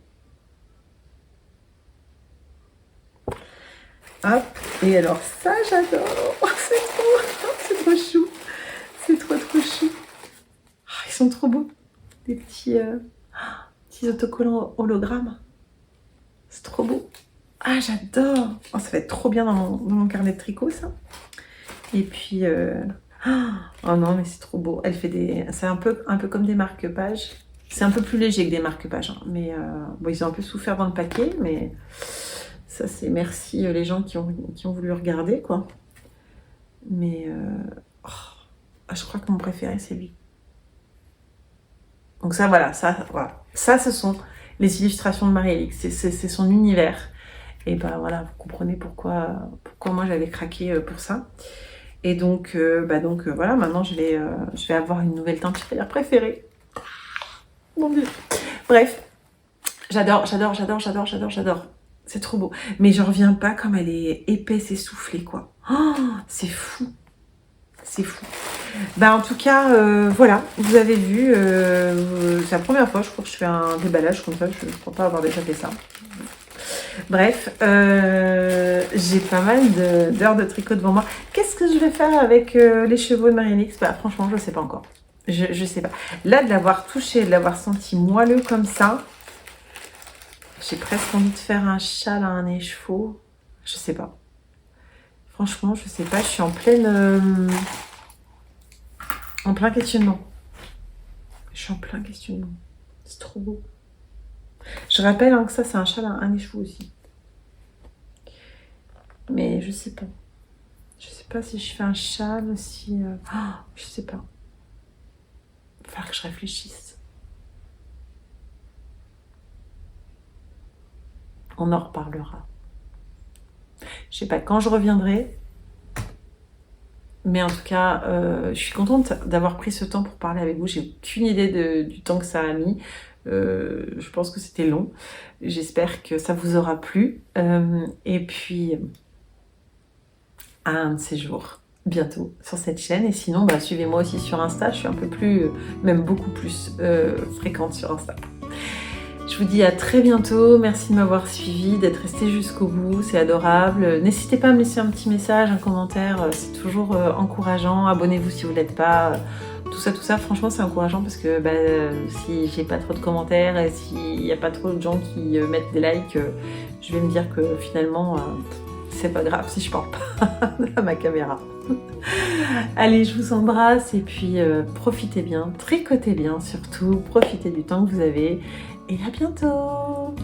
Hop. Et alors ça, j'adore. C'est trop chou. C'est trop chou. Ils sont trop beaux. Des petits autocollants hologrammes. C'est trop beau. Ah, j'adore. Oh, ça va être trop bien dans mon carnet de tricot, ça. Et puis... oh non, mais c'est trop beau. Elle fait des... C'est un peu comme des marque-pages. C'est un peu plus léger que des marque-pages. Hein. Mais bon, ils ont un peu souffert dans le paquet, mais ça, c'est merci les gens qui ont voulu regarder, quoi. Mais je crois que mon préféré, c'est lui. Donc ça, voilà. Ça, ce sont les illustrations de Marie-Alix. C'est son univers. Et ben voilà, vous comprenez pourquoi moi j'avais craqué pour ça. Et donc, voilà, maintenant je vais avoir une nouvelle teinturière préférée. Mon Dieu. Bref, j'adore. C'est trop beau. Mais je reviens pas comme elle est épaisse et soufflée, quoi. Oh, c'est fou. C'est fou. Bah en tout cas, voilà, vous avez vu, c'est la première fois, je crois que je fais un déballage comme ça, je ne crois pas avoir déjà fait ça. Bref, j'ai pas mal d'heures de tricot devant moi. Qu'est-ce que je vais faire avec les chevaux de Marie-Alix? Bah franchement, je sais pas encore. Je sais pas. Là, de l'avoir touché, de l'avoir senti moelleux comme ça, j'ai presque envie de faire un châle à un écheveau. Je sais pas. Franchement, je sais pas. Je suis en plein questionnement. Je suis en plein questionnement. C'est trop beau. Je rappelle hein, que ça, c'est un châle à un écheveau aussi. Mais je sais pas. Je sais pas si je fais un châle ou si... je sais pas. Il va falloir que je réfléchisse. On en reparlera. Je sais pas quand je reviendrai. Mais en tout cas, je suis contente d'avoir pris ce temps pour parler avec vous. J'ai aucune idée du temps que ça a mis. Je pense que c'était long. J'espère que ça vous aura plu. Et puis, à un de ces jours, bientôt, sur cette chaîne. Et sinon, bah, suivez-moi aussi sur Insta. Je suis un peu plus, même beaucoup plus fréquente sur Insta. Je vous dis à très bientôt, merci de m'avoir suivi, d'être resté jusqu'au bout, c'est adorable. N'hésitez pas à me laisser un petit message, un commentaire, c'est toujours encourageant. Abonnez-vous si vous ne l'êtes pas. Tout ça, franchement, c'est encourageant parce que si j'ai pas trop de commentaires et s'il n'y a pas trop de gens qui mettent des likes, je vais me dire que finalement, c'est pas grave si je parle pas à ma caméra. Allez, je vous embrasse et puis profitez bien, tricotez bien surtout, profitez du temps que vous avez et à bientôt!